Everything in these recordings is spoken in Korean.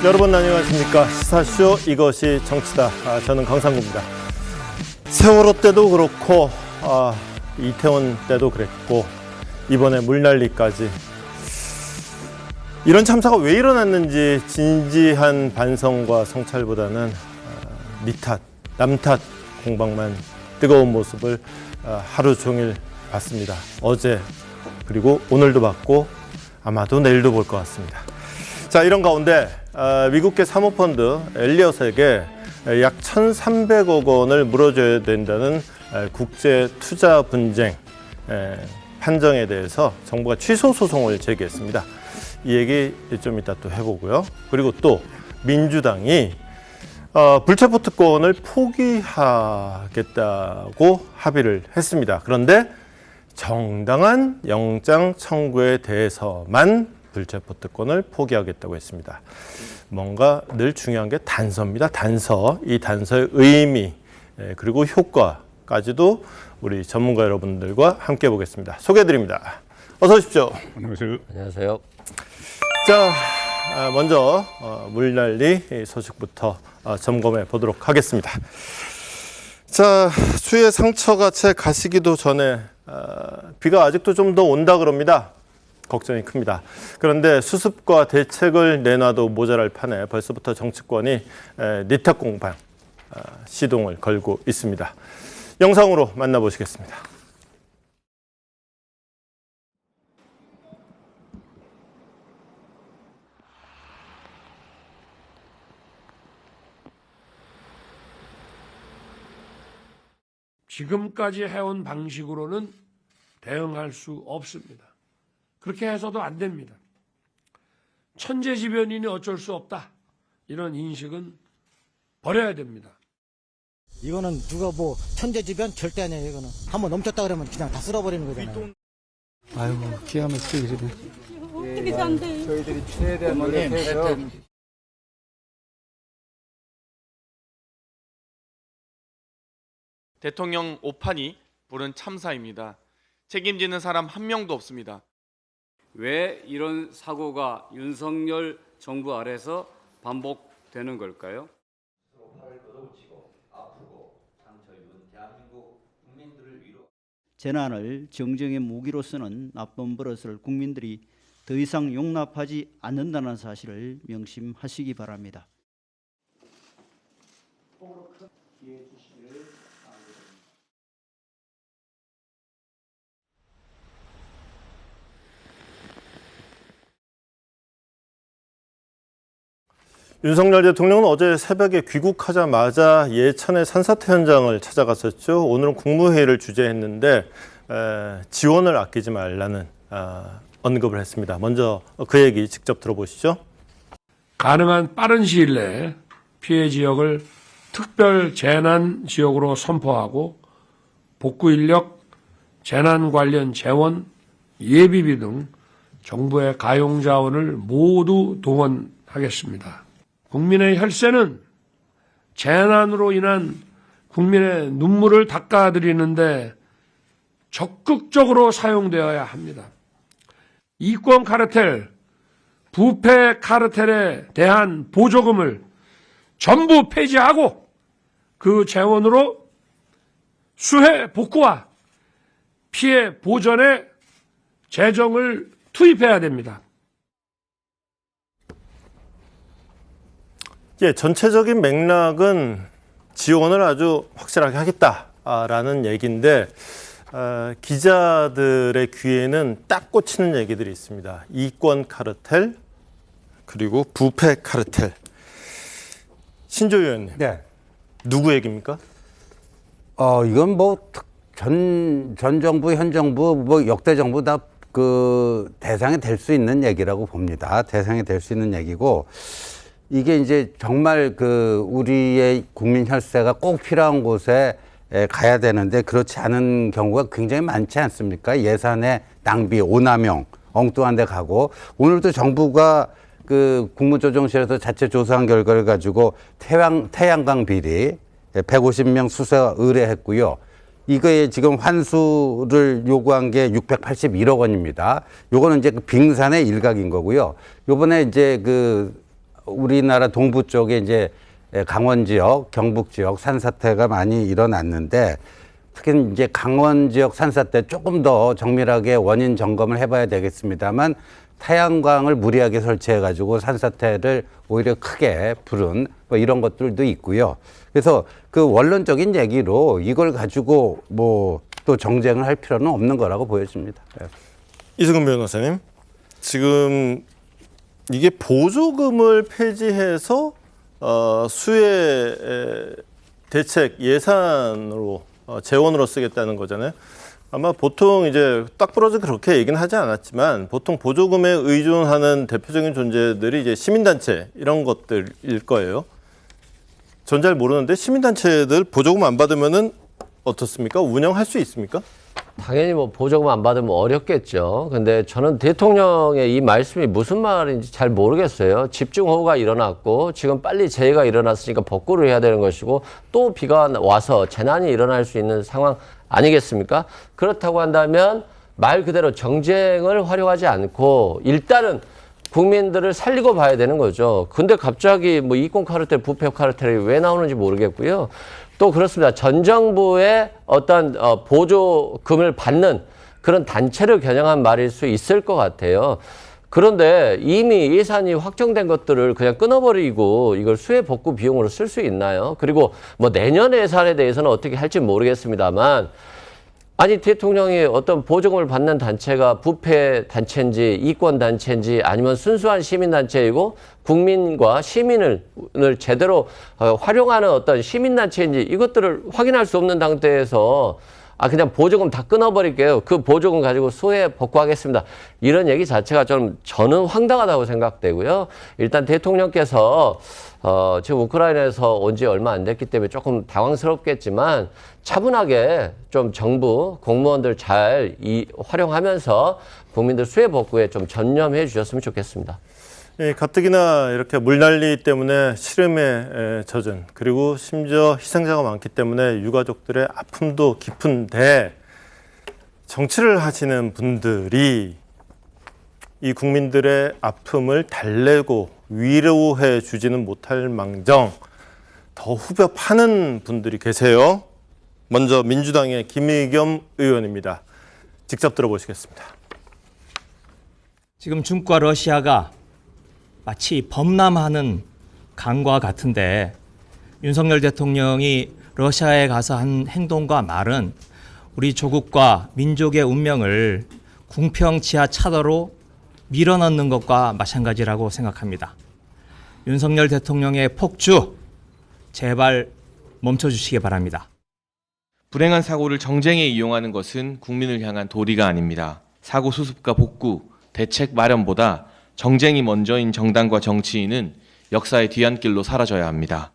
여러분 안녕하십니까. 시사쇼 이것이 정치다. 저는 강상구입니다. 세월호 때도 그렇고 이태원 때도 그랬고 이번에 물난리까지 이런 참사가 왜 일어났는지 진지한 반성과 성찰보다는 니 탓, 남 탓 공방만 뜨거운 모습을 하루 종일 봤습니다. 어제 그리고 오늘도 봤고 아마도 내일도 볼 것 같습니다. 자, 이런 가운데 미국계 사모펀드 엘리엇에게 약 1,300억 원을 물어줘야 된다는 국제 투자 분쟁 판정에 대해서 정부가 취소 소송을 제기했습니다. 이 얘기 좀 이따 또 해보고요. 그리고 또 민주당이 불체포 특권을 포기하겠다고 합의를 했습니다. 그런데 정당한 영장 청구에 대해서만 불체포 특권을 포기하겠다고 했습니다. 뭔가 늘 중요한 게 단서입니다. 단서. 이 단서의 의미 그리고 효과까지도 우리 전문가 여러분들과 함께 보겠습니다. 소개해드립니다. 어서 오십시오. 안녕하세요. 안녕하세요. 자, 먼저 물난리 소식부터 점검해 보도록 하겠습니다. 자, 수해 상처가 채 가시기도 전에 비가 아직도 좀 더 온다 그럽니다. 걱정이 큽니다. 그런데 수습과 대책을 내놔도 모자랄 판에 벌써부터 정치권이 니탁 공방 시동을 걸고 있습니다. 영상으로 만나보시겠습니다. 지금까지 해온 방식으로는 대응할 수 없습니다. 그렇게 해서도 안 됩니다. 천재지변이니 어쩔 수 없다. 이런 인식은 버려야 됩니다. 이거는 누가 뭐 천재지변 절대 아니에요. 이거는 한번 넘쳤다 그러면 그냥 다 쓸어버리는 거잖아요. 아이고, 기가 막히게 그러네. 어떻게 산대? 저희들이 최대한 노력해서 대통령 오판이 부른 참사입니다. 책임지는 사람 한 명도 없습니다. 왜 이런 사고가 윤석열 정부 아래서 반복되는 걸까요? 재난을 정정의 무기로 쓰는 나쁜 버릇을 국민들이 더 이상 용납하지 않는다는 사실을 명심하시기 바랍니다. 윤석열 대통령은 어제 새벽에 귀국하자마자 예천의 산사태 현장을 찾아갔었죠. 오늘은 국무회의를 주재했는데 지원을 아끼지 말라는 언급을 했습니다. 먼저 그 얘기 직접 들어보시죠. 가능한 빠른 시일 내에 피해 지역을 특별 재난 지역으로 선포하고 복구 인력, 재난 관련 재원, 예비비 등 정부의 가용 자원을 모두 동원하겠습니다. 국민의 혈세는 재난으로 인한 국민의 눈물을 닦아드리는데 적극적으로 사용되어야 합니다. 이권 카르텔, 부패 카르텔에 대한 보조금을 전부 폐지하고 그 재원으로 수해 복구와 피해 보전에 재정을 투입해야 됩니다. 예, 전체적인 맥락은 지원을 아주 확실하게 하겠다라는 얘기인데 기자들의 귀에는 딱 꽂히는 얘기들이 있습니다. 이권 카르텔 그리고 부패 카르텔. 신조 의원님, 네. 누구 얘기입니까? 이건 뭐 전 정부, 현 정부, 뭐 역대 정부 다 그 대상이 될 수 있는 얘기라고 봅니다. 대상이 될 수 있는 얘기고 이게 이제 정말 그 우리의 국민 혈세가 꼭 필요한 곳에 가야 되는데 그렇지 않은 경우가 굉장히 많지 않습니까? 예산의 낭비, 오남용, 엉뚱한 데 가고 오늘도 정부가 그 국무조정실에서 자체 조사한 결과를 가지고 태양광 비리 150명 수사 의뢰했고요. 이거에 지금 환수를 요구한 게 681억 원입니다. 요거는 이제 그 빙산의 일각인 거고요. 요번에 이제 그 우리나라 동부 쪽에 이제 강원 지역, 경북 지역 산사태가 많이 일어났는데 특히 이제 강원 지역 산사태 조금 더 정밀하게 원인 점검을 해봐야 되겠습니다만 태양광을 무리하게 설치해가지고 산사태를 오히려 크게 부른 뭐 이런 것들도 있고요. 그래서 그 원론적인 얘기로 이걸 가지고 뭐 또 정쟁을 할 필요는 없는 거라고 보여집니다. 이승훈 변호사님, 지금 이게 보조금을 폐지해서 수해 대책 예산으로 재원으로 쓰겠다는 거잖아요. 아마 보통 이제 딱 부러져 그렇게 얘기는 하지 않았지만 보통 보조금에 의존하는 대표적인 존재들이 이제 시민단체 이런 것들일 거예요. 전 잘 모르는데 시민단체들 보조금 안 받으면은 어떻습니까? 운영할 수 있습니까? 당연히 뭐 보조금 안 받으면 어렵겠죠. 근데 저는 대통령의 이 말씀이 무슨 말인지 잘 모르겠어요. 집중호우가 일어났고 지금 빨리 재해가 일어났으니까 복구를 해야 되는 것이고 또 비가 와서 재난이 일어날 수 있는 상황 아니겠습니까? 그렇다고 한다면 말 그대로 정쟁을 활용하지 않고 일단은 국민들을 살리고 봐야 되는 거죠. 근데 갑자기 뭐 이권 카르텔, 부패 카르텔이 왜 나오는지 모르겠고요. 또 그렇습니다. 전 정부의 어떤 보조금을 받는 그런 단체를 겨냥한 말일 수 있을 것 같아요. 그런데 이미 예산이 확정된 것들을 그냥 끊어버리고 이걸 수해 복구 비용으로 쓸 수 있나요? 그리고 뭐 내년 예산에 대해서는 어떻게 할지 모르겠습니다만 아니 대통령이 어떤 보조금을 받는 단체가 부패 단체인지 이권 단체인지 아니면 순수한 시민 단체이고 국민과 시민을 제대로 활용하는 어떤 시민 단체인지 이것들을 확인할 수 없는 상태에서 그냥 보조금 다 끊어버릴게요. 그 보조금 가지고 수해 복구하겠습니다. 이런 얘기 자체가 좀 저는 황당하다고 생각되고요. 일단 대통령께서 지금 우크라이나에서 온 지 얼마 안 됐기 때문에 조금 당황스럽겠지만 차분하게 좀 정부 공무원들 잘 활용하면서 국민들 수해 복구에 좀 전념해 주셨으면 좋겠습니다. 예, 가뜩이나 이렇게 물난리 때문에 시름에 젖은 그리고 심지어 희생자가 많기 때문에 유가족들의 아픔도 깊은데 정치를 하시는 분들이 이 국민들의 아픔을 달래고 위로해 주지는 못할 망정 더 후벼 파는 분들이 계세요. 먼저 민주당의 김의겸 의원입니다. 직접 들어보시겠습니다. 지금 중국과 러시아가 마치 범람하는 강과 같은데 윤석열 대통령이 러시아에 가서 한 행동과 말은 우리 조국과 민족의 운명을 궁평지하 차도로 밀어넣는 것과 마찬가지라고 생각합니다. 윤석열 대통령의 폭주 제발 멈춰주시기 바랍니다. 불행한 사고를 정쟁에 이용하는 것은 국민을 향한 도리가 아닙니다. 사고 수습과 복구, 대책 마련보다 정쟁이 먼저인 정당과 정치인은 역사의 뒤안길로 사라져야 합니다.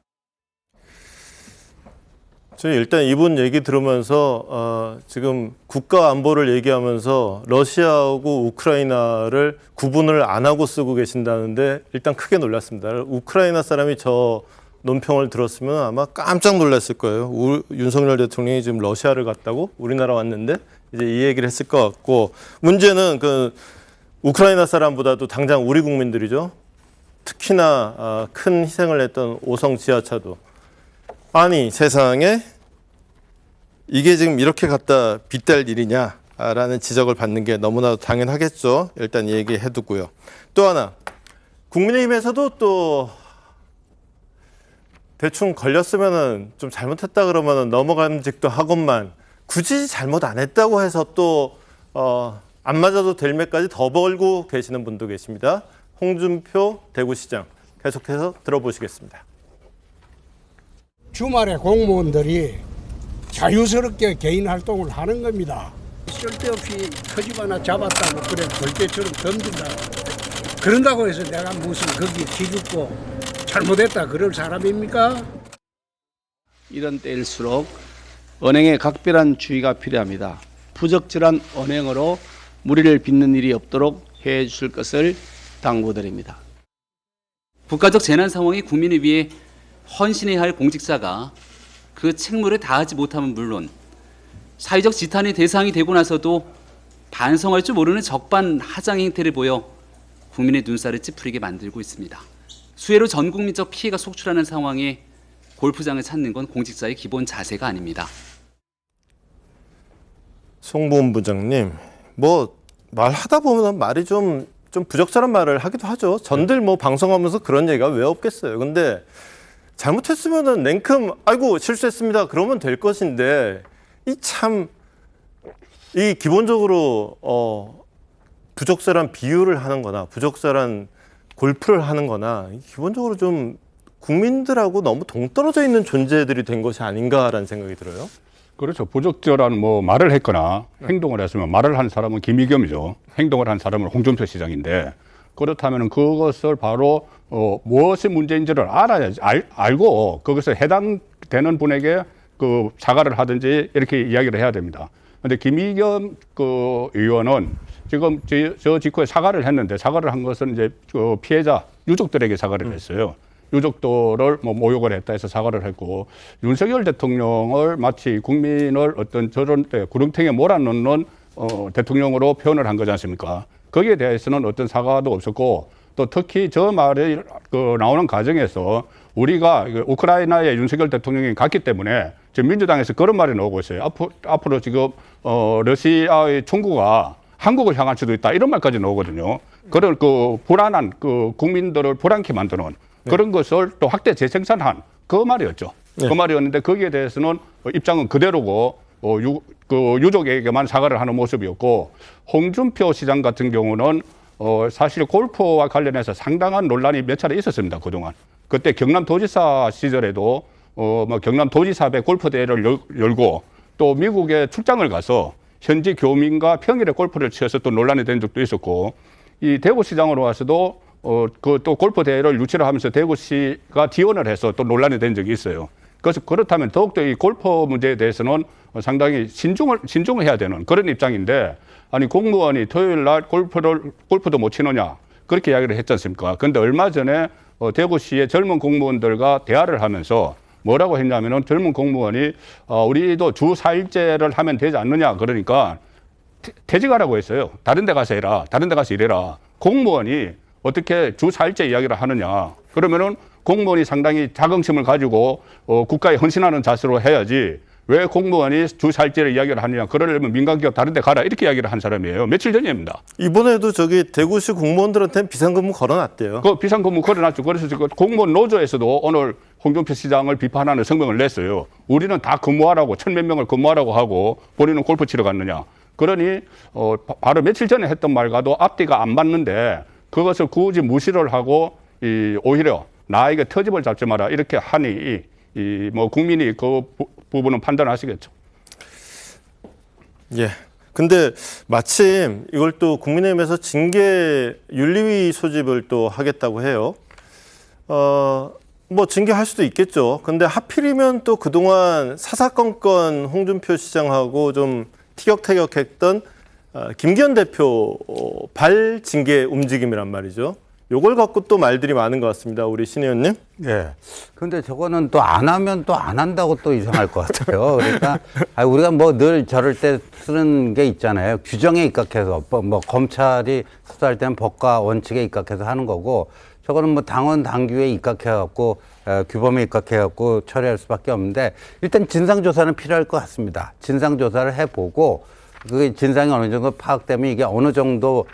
저희 일단 이분 얘기 들으면서 지금 국가 안보를 얘기하면서 러시아하고 우크라이나를 구분을 안 하고 쓰고 계신다는데 일단 크게 놀랐습니다. 우크라이나 사람이 저 논평을 들었으면 아마 깜짝 놀랐을 거예요. 윤석열 대통령이 지금 러시아를 갔다고 우리나라 왔는데 이제 이 얘기를 했을 것 같고 문제는 그 우크라이나 사람보다도 당장 우리 국민들이죠. 특히나 큰 희생을 했던 오성 지하차도. 아니 세상에 이게 지금 이렇게 갖다 빗댈 일이냐라는 지적을 받는 게 너무나도 당연하겠죠. 일단 얘기해두고요. 또 하나 국민의힘에서도 또 대충 걸렸으면은 좀 잘못했다 그러면은 넘어감직도 하건만 굳이 잘못 안 했다고 해서 또 안 맞아도 될 매까지 더 벌고 계시는 분도 계십니다. 홍준표 대구시장 계속해서 들어보시겠습니다. 주말에 공무원들이 자유스럽게 개인 활동을 하는 겁니다. 쓸데없이 터집 하나 잡았다고 그래 벌떼처럼 덤빈다. 그런다고 해서 내가 무슨 거기 기죽고 잘못했다 그럴 사람입니까? 이런 때일수록 언행에 각별한 주의가 필요합니다. 부적절한 언행으로 무리를 빚는 일이 없도록 해 주실 것을 당부드립니다. 국가적 재난 상황이 국민을 위해 헌신해야 할 공직자가 그 책무를 다하지 못하면 물론 사회적 지탄의 대상이 되고 나서도 반성할 줄 모르는 적반하장 행태를 보여 국민의 눈살을 찌푸리게 만들고 있습니다. 수해로 전 국민적 피해가 속출하는 상황에 골프장을 찾는 건 공직자의 기본 자세가 아닙니다. 송보훈부장님, 뭐 말하다 보면 말이 좀 부적절한 말을 하기도 하죠. 전들 뭐 방송하면서 그런 얘기가 왜 없겠어요. 근데 잘못했으면은 냉큼 아이고 실수했습니다. 그러면 될 것인데 이 기본적으로 부적절한 비유를 하는 거나 부적절한 골프를 하는 거나 기본적으로 좀 국민들하고 너무 동떨어져 있는 존재들이 된 것이 아닌가라는 생각이 들어요. 그렇죠. 부적절한 뭐 말을 했거나 행동을 했으면 말을 한 사람은 김의겸이죠. 행동을 한 사람은 홍준표 시장인데 그렇다면 그것을 바로 무엇이 문제인지를 알아야지 알고 거기서 해당되는 분에게 그 사과를 하든지 이렇게 이야기를 해야 됩니다. 그런데 김의겸 그 의원은 지금 저 직후에 사과를 했는데 사과를 한 것은 이제 그 피해자 유족들에게 사과를 했어요. 유족들을 뭐 모욕을 했다 해서 사과를 했고 윤석열 대통령을 마치 국민을 어떤 저런 때 구렁텅이에 몰아넣는 대통령으로 표현을 한 거지 않습니까? 거기에 대해서는 어떤 사과도 없었고 또 특히 저 말이 나오는 과정에서 우리가 우크라이나에 윤석열 대통령이 갔기 때문에 지금 민주당에서 그런 말이 나오고 있어요. 앞으로 지금 러시아의 총구가 한국을 향할 수도 있다 이런 말까지 나오거든요. 그런 그 불안한 그 국민들을 불안케 만드는 그런 것을 또 확대 재생산한 그 말이었죠. 그 말이었는데 거기에 대해서는 입장은 그대로고 그 유족에게만 사과를 하는 모습이었고 홍준표 시장 같은 경우는 사실 골프와 관련해서 상당한 논란이 몇 차례 있었습니다. 그동안. 그때 경남도지사 시절에도 뭐 경남도지사배 골프 대회를 열고 또 미국에 출장을 가서 현지 교민과 평일에 골프를 치어서 또 논란이 된 적도 있었고 이 대구시장으로 와서도 또 골프 대회를 유치를 하면서 대구시가 지원을 해서 또 논란이 된 적이 있어요. 그래서 그렇다면 더욱더 이 골프 문제에 대해서는 상당히 신중을 해야 되는 그런 입장인데 아니 공무원이 토요일 날 골프도 못 치느냐 그렇게 이야기를 했지 않습니까? 그런데 얼마 전에 대구시의 젊은 공무원들과 대화를 하면서 뭐라고 했냐면은 젊은 공무원이 우리도 주 4일제를 하면 되지 않느냐 그러니까 퇴직하라고 했어요. 다른 데 가서 해라. 다른 데 가서 일해라. 공무원이 어떻게 주 4일제 이야기를 하느냐. 그러면은 공무원이 상당히 자긍심을 가지고 국가에 헌신하는 자세로 해야지 왜 공무원이 주 4일제를 이야기를 하느냐. 그러려면 민간기업 다른 데 가라. 이렇게 이야기를 한 사람이에요. 며칠 전입니다. 이번에도 저기 대구시 공무원들한테는 비상근무 걸어놨대요. 그 비상근무 걸어놨죠. 그래서 지금 공무원 노조에서도 오늘 홍준표 시장을 비판하는 성명을 냈어요. 우리는 다 근무하라고 1,000몇 명을 근무하라고 하고 본인은 골프 치러 갔느냐. 그러니 바로 며칠 전에 했던 말과도 앞뒤가 안 맞는데 그것을 굳이 무시를 하고 오히려 나에게 터집을 잡지 마라 이렇게 하니 뭐 국민이 그 부분은 판단하시겠죠. 예. 근데 마침 이걸 또 국민의힘에서 징계 윤리위 소집을 또 하겠다고 해요. 뭐 징계할 수도 있겠죠. 근데 하필이면 또 그동안 사사건건 홍준표 시장하고 좀 티격태격했던 김기현 대표 발 징계 움직임이란 말이죠. 요걸 갖고 또 말들이 많은 것 같습니다. 우리 신 의원님. 네. 근데 저거는 또 안 하면 또 안 한다고 또 이상할 것 같아요. 그러니까 우리가 뭐 늘 저럴 때 쓰는 게 있잖아요. 규정에 입각해서 뭐 검찰이 수사할 때는 법과 원칙에 입각해서 하는 거고 저거는 뭐 당원 당규에 입각해갖고 규범에 입각해갖고 처리할 수밖에 없는데 일단 진상조사는 필요할 것 같습니다. 진상조사를 해보고 그 진상이 어느 정도 파악되면 이게 어느 정도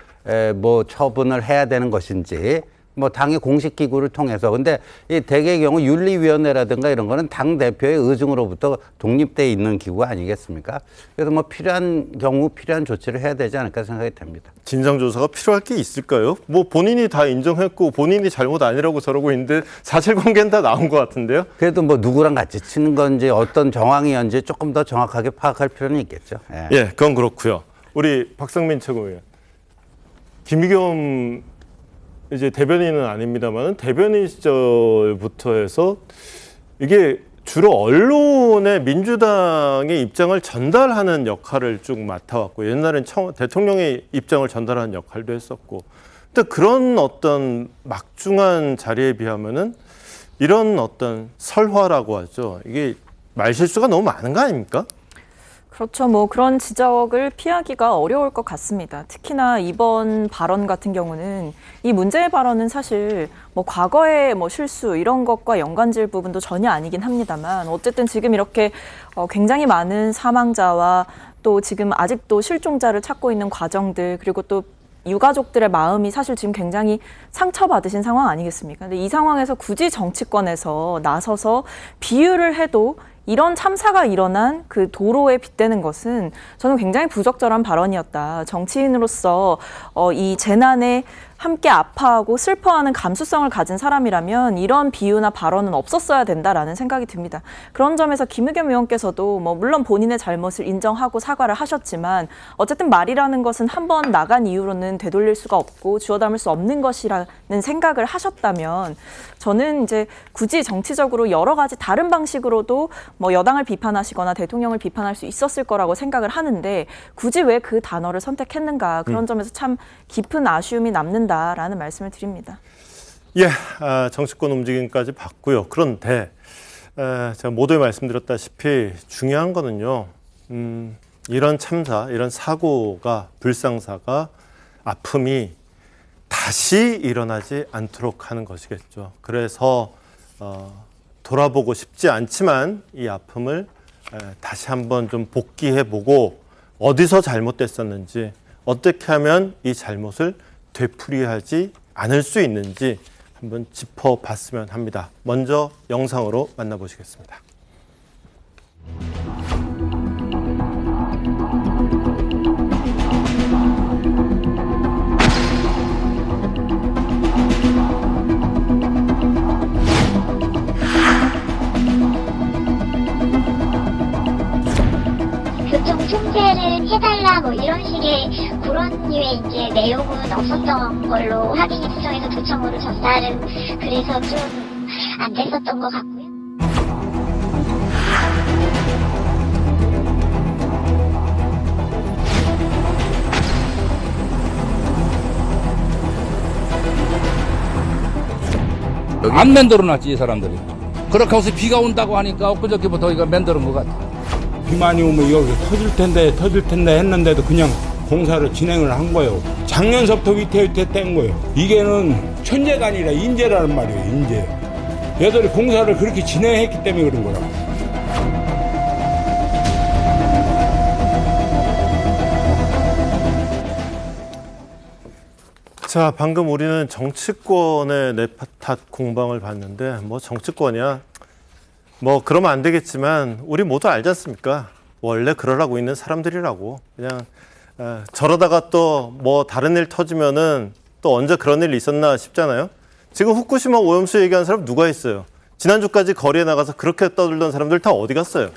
뭐 처분을 해야 되는 것인지 뭐 당의 공식 기구를 통해서 근데 이 대개의 경우 윤리위원회라든가 이런 거는 당 대표의 의중으로부터 독립돼 있는 기구 아니겠습니까? 그래서 뭐 필요한 경우 필요한 조치를 해야 되지 않을까 생각이 됩니다. 진상조사가 필요할 게 있을까요? 뭐 본인이 다 인정했고 본인이 잘못 아니라고 저러고 있는데 사실관계는 다 나온 것 같은데요? 그래도 뭐 누구랑 같이 치는 건지 어떤 정황이었는지 조금 더 정확하게 파악할 필요는 있겠죠. 예, 그건 그렇고요. 우리 박상민 최고위원. 김의겸 이제 대변인은 아닙니다만 대변인 시절부터 해서 이게 주로 언론에 민주당의 입장을 전달하는 역할을 쭉 맡아왔고 옛날엔 대통령의 입장을 전달하는 역할도 했었고 근데 그런 어떤 막중한 자리에 비하면은 이런 어떤 설화라고 하죠. 이게 말실수가 너무 많은 거 아닙니까? 그렇죠. 뭐 그런 지적을 피하기가 어려울 것 같습니다. 특히나 이번 발언 같은 경우는 이 문제의 발언은 사실 뭐 과거의 뭐 실수 이런 것과 연관질 부분도 전혀 아니긴 합니다만 어쨌든 지금 이렇게 굉장히 많은 사망자와 또 지금 아직도 실종자를 찾고 있는 과정들 그리고 또 유가족들의 마음이 사실 지금 굉장히 상처받으신 상황 아니겠습니까? 근데 이 상황에서 굳이 정치권에서 나서서 비유를 해도 이런 참사가 일어난 그 도로에 빗대는 것은 저는 굉장히 부적절한 발언이었다. 정치인으로서 이 재난에 함께 아파하고 슬퍼하는 감수성을 가진 사람이라면 이런 비유나 발언은 없었어야 된다라는 생각이 듭니다. 그런 점에서 김의겸 의원께서도 뭐 물론 본인의 잘못을 인정하고 사과를 하셨지만 어쨌든 말이라는 것은 한번 나간 이후로는 되돌릴 수가 없고 주워 담을 수 없는 것이라는 생각을 하셨다면 저는 이제 굳이 정치적으로 여러 가지 다른 방식으로도 뭐 여당을 비판하시거나 대통령을 비판할 수 있었을 거라고 생각을 하는데 굳이 왜 그 단어를 선택했는가 그런 점에서 참 깊은 아쉬움이 남는다라는 말씀을 드립니다. 예, 정치권 움직임까지 봤고요. 그런데 제가 모두에 말씀드렸다시피 중요한 거는요. 이런 참사, 이런 사고가 불상사가 아픔이 다시 일어나지 않도록 하는 것이겠죠. 그래서 돌아보고 싶지 않지만 이 아픔을 다시 한번 좀 복기해보고 어디서 잘못됐었는지 어떻게 하면 이 잘못을 되풀이하지 않을 수 있는지 한번 짚어봤으면 합니다. 먼저 영상으로 만나보시겠습니다. 교통 통제를 해달라 뭐 이런 식의 그런 류의 이제 내용은 없었던 걸로 확인이 구청에서 도청으로 전달은 그래서 좀 안 됐었던 것 같고요. 안 만들어놨지 이 사람들이. 그렇게 해서 비가 온다고 하니까 엊그저께부터 이거 만드는 것 같아. 비 많이 오면 여기 터질 텐데 했는데도 그냥 공사를 진행을 한 거예요. 작년서부터 위태위태 뗀 거예요. 이게는 천재가 아니라 인재라는 말이에요. 인재. 얘들이 공사를 그렇게 진행했기 때문에 그런 거라고. 자, 방금 우리는 정치권의 내탓 공방을 봤는데 뭐 정치권이야 뭐 그러면 안 되겠지만 우리 모두 알지 않습니까? 원래 그러라고 있는 사람들이라고. 그냥 저러다가 또 뭐 다른 일 터지면은 또 언제 그런 일이 있었나 싶잖아요. 지금 후쿠시마 오염수 얘기하는 사람 누가 있어요? 지난주까지 거리에 나가서 그렇게 떠들던 사람들 다 어디 갔어요?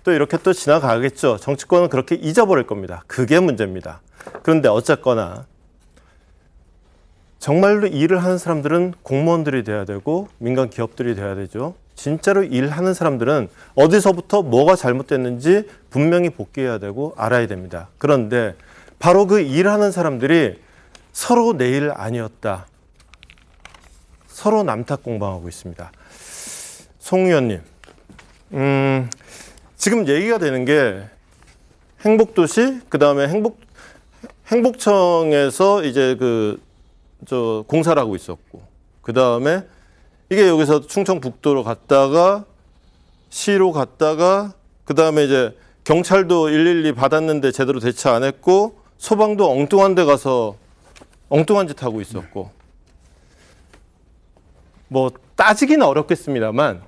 또 이렇게 또 지나가겠죠. 정치권은 그렇게 잊어버릴 겁니다. 그게 문제입니다. 그런데 어쨌거나 정말로 일을 하는 사람들은 공무원들이 돼야 되고 민간 기업들이 돼야 되죠. 진짜로 일하는 사람들은 어디서부터 뭐가 잘못됐는지 분명히 복귀해야 되고 알아야 됩니다. 그런데 바로 그 일하는 사람들이 서로 내 일 아니었다. 서로 남탓 공방하고 있습니다. 송 의원님, 지금 얘기가 되는 게 행복도시, 그 다음에 행복청에서 이제 공사를 하고 있었고, 그 다음에 이게 여기서 충청북도로 갔다가 시로 갔다가 그 다음에 이제 경찰도 112 받았는데 제대로 대처 안 했고 소방도 엉뚱한 데 가서 엉뚱한 짓 하고 있었고 뭐 따지기는 어렵겠습니다만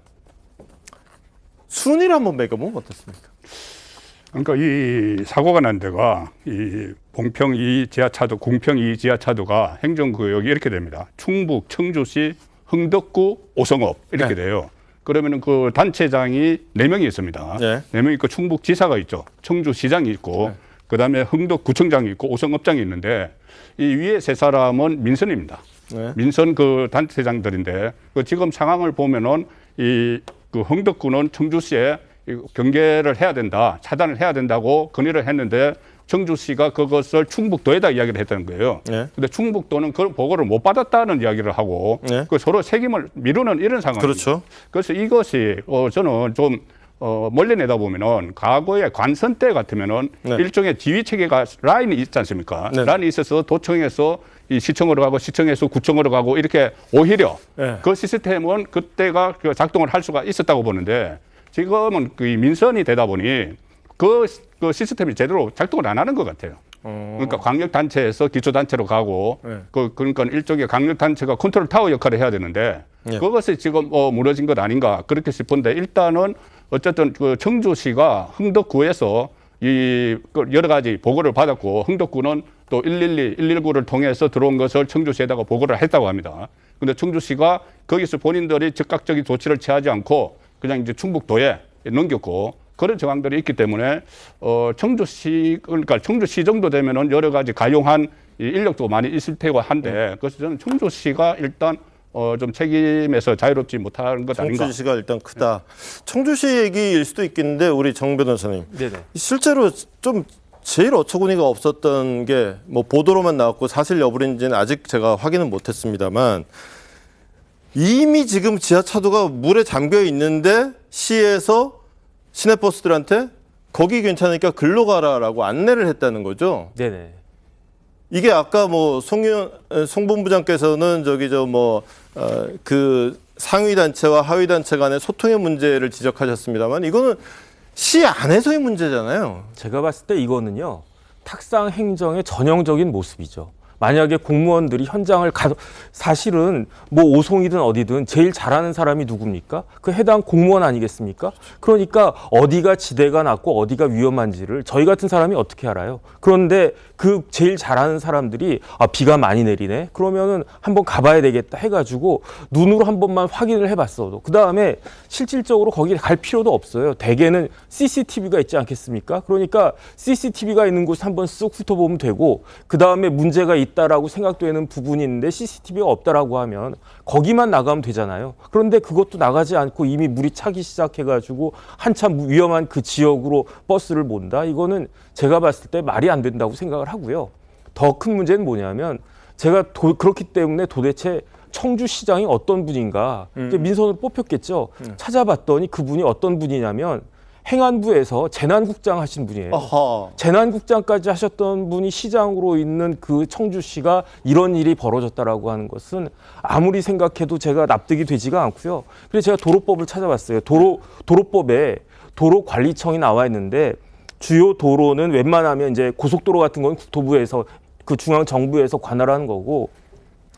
순위를 한번 매겨보면 어떻습니까? 그러니까 이 사고가 난 데가 이 봉평 2 지하차도, 궁평 2 지하차도가 행정구역이 이렇게 됩니다. 충북, 청주시, 흥덕구, 오성읍 이렇게 돼요. 그러면은 그 단체장이 4명이 있습니다. 4명이 있고 충북지사가 있죠. 청주시장이 있고 그다음에 흥덕구청장이 있고 오성읍장이 있는데 이 위에 3사람은 민선입니다. 민선 그 단체장들인데 그 지금 상황을 보면은 그 흥덕구는 청주시에 경계를 해야 된다, 차단을 해야 된다고 건의를 했는데 청주시가 그것을 충북도에다 이야기를 했다는 거예요. 근데 충북도는 그 보고를 못 받았다는 이야기를 하고 그 서로 책임을 미루는 이런 상황입니다. 그렇죠. 그래서 이것이 저는 좀 멀리 내다보면은 과거에 관선 때 같으면은 네. 일종의 지휘 체계가 라인이 있지 않습니까? 네. 라인이 있어서 도청에서 이 시청으로 가고 시청에서 구청으로 가고 이렇게 오히려 네. 그 시스템은 그때가 그 작동을 할 수가 있었다고 보는데 지금은 그 민선이 되다 보니 그 시스템이 제대로 작동을 안 하는 것 같아요. 그러니까 광역단체에서 기초단체로 가고 네. 그러니까 일종의 광역단체가 컨트롤 타워 역할을 해야 되는데 네. 그것이 지금 무너진 것 아닌가 그렇게 싶은데 일단은 어쨌든 그 청주시가 흥덕구에서 이 여러 가지 보고를 받았고 흥덕구는 또 112, 119를 통해서 들어온 것을 청주시에다가 보고를 했다고 합니다. 근데 청주시가 거기서 본인들이 즉각적인 조치를 취하지 않고 그냥 이제 충북도에 넘겼고 그런 정황들이 있기 때문에 청주시 그러니까 청주시 정도 되면은 여러 가지 가용한 이 인력도 많이 있을 테고 한데 그래서 저는 청주시가 일단 좀 책임에서 자유롭지 못한 것 아닌가. 청주시가 일단 크다. 청주시 얘기일 수도 있겠는데 우리 정 변호사님. 네네. 실제로 좀 제일 어처구니가 없었던 게 뭐 보도로만 나왔고 사실 여부인지는 아직 제가 확인은 못했습니다만 이미 지금 지하차도가 물에 잠겨 있는데 시에서 시내버스들한테 거기 괜찮으니까 글로 가라라고 안내를 했다는 거죠. 네네. 이게 아까 뭐 송 본부장께서는 그 상위 단체와 하위 단체 간의 소통의 문제를 지적하셨습니다만 이거는 시 안에서의 문제잖아요. 제가 봤을 때 이거는요. 탁상 행정의 전형적인 모습이죠. 만약에 공무원들이 현장을 사실은 뭐 오송이든 어디든 제일 잘하는 사람이 누굽니까? 그 해당 공무원 아니겠습니까? 그러니까 어디가 지대가 낮고 어디가 위험한지를 저희 같은 사람이 어떻게 알아요? 그런데 그 제일 잘하는 사람들이 비가 많이 내리네? 그러면은 한번 가봐야 되겠다 해가지고 눈으로 한 번만 확인을 해봤어도 그 다음에 실질적으로 거기 갈 필요도 없어요. 대개는 CCTV가 있지 않겠습니까? 그러니까 CCTV가 있는 곳 한번 쓱 훑어보면 되고 그 다음에 문제가 있다라고 생각되는 부분이 있는데 CCTV가 없다라고 하면 거기만 나가면 되잖아요. 그런데 그것도 나가지 않고 이미 물이 차기 시작해가지고 한참 위험한 그 지역으로 버스를 몬다. 이거는 제가 봤을 때 말이 안 된다고 생각을 하고요. 더 큰 문제는 뭐냐면 제가 그렇기 때문에 도대체 청주시장이 어떤 분인가 이제 민선으로 뽑혔겠죠. 찾아봤더니 그분이 어떤 분이냐면 행안부에서 재난국장 하신 분이에요. 어허. 재난국장까지 하셨던 분이 시장으로 있는 그 청주시가 이런 일이 벌어졌다라고 하는 것은 아무리 생각해도 제가 납득이 되지가 않고요. 그래서 제가 도로법을 찾아봤어요. 도로법에 도로관리청이 나와 있는데 주요 도로는 웬만하면 이제 고속도로 같은 건 국토부에서 그 중앙 정부에서 관할하는 거고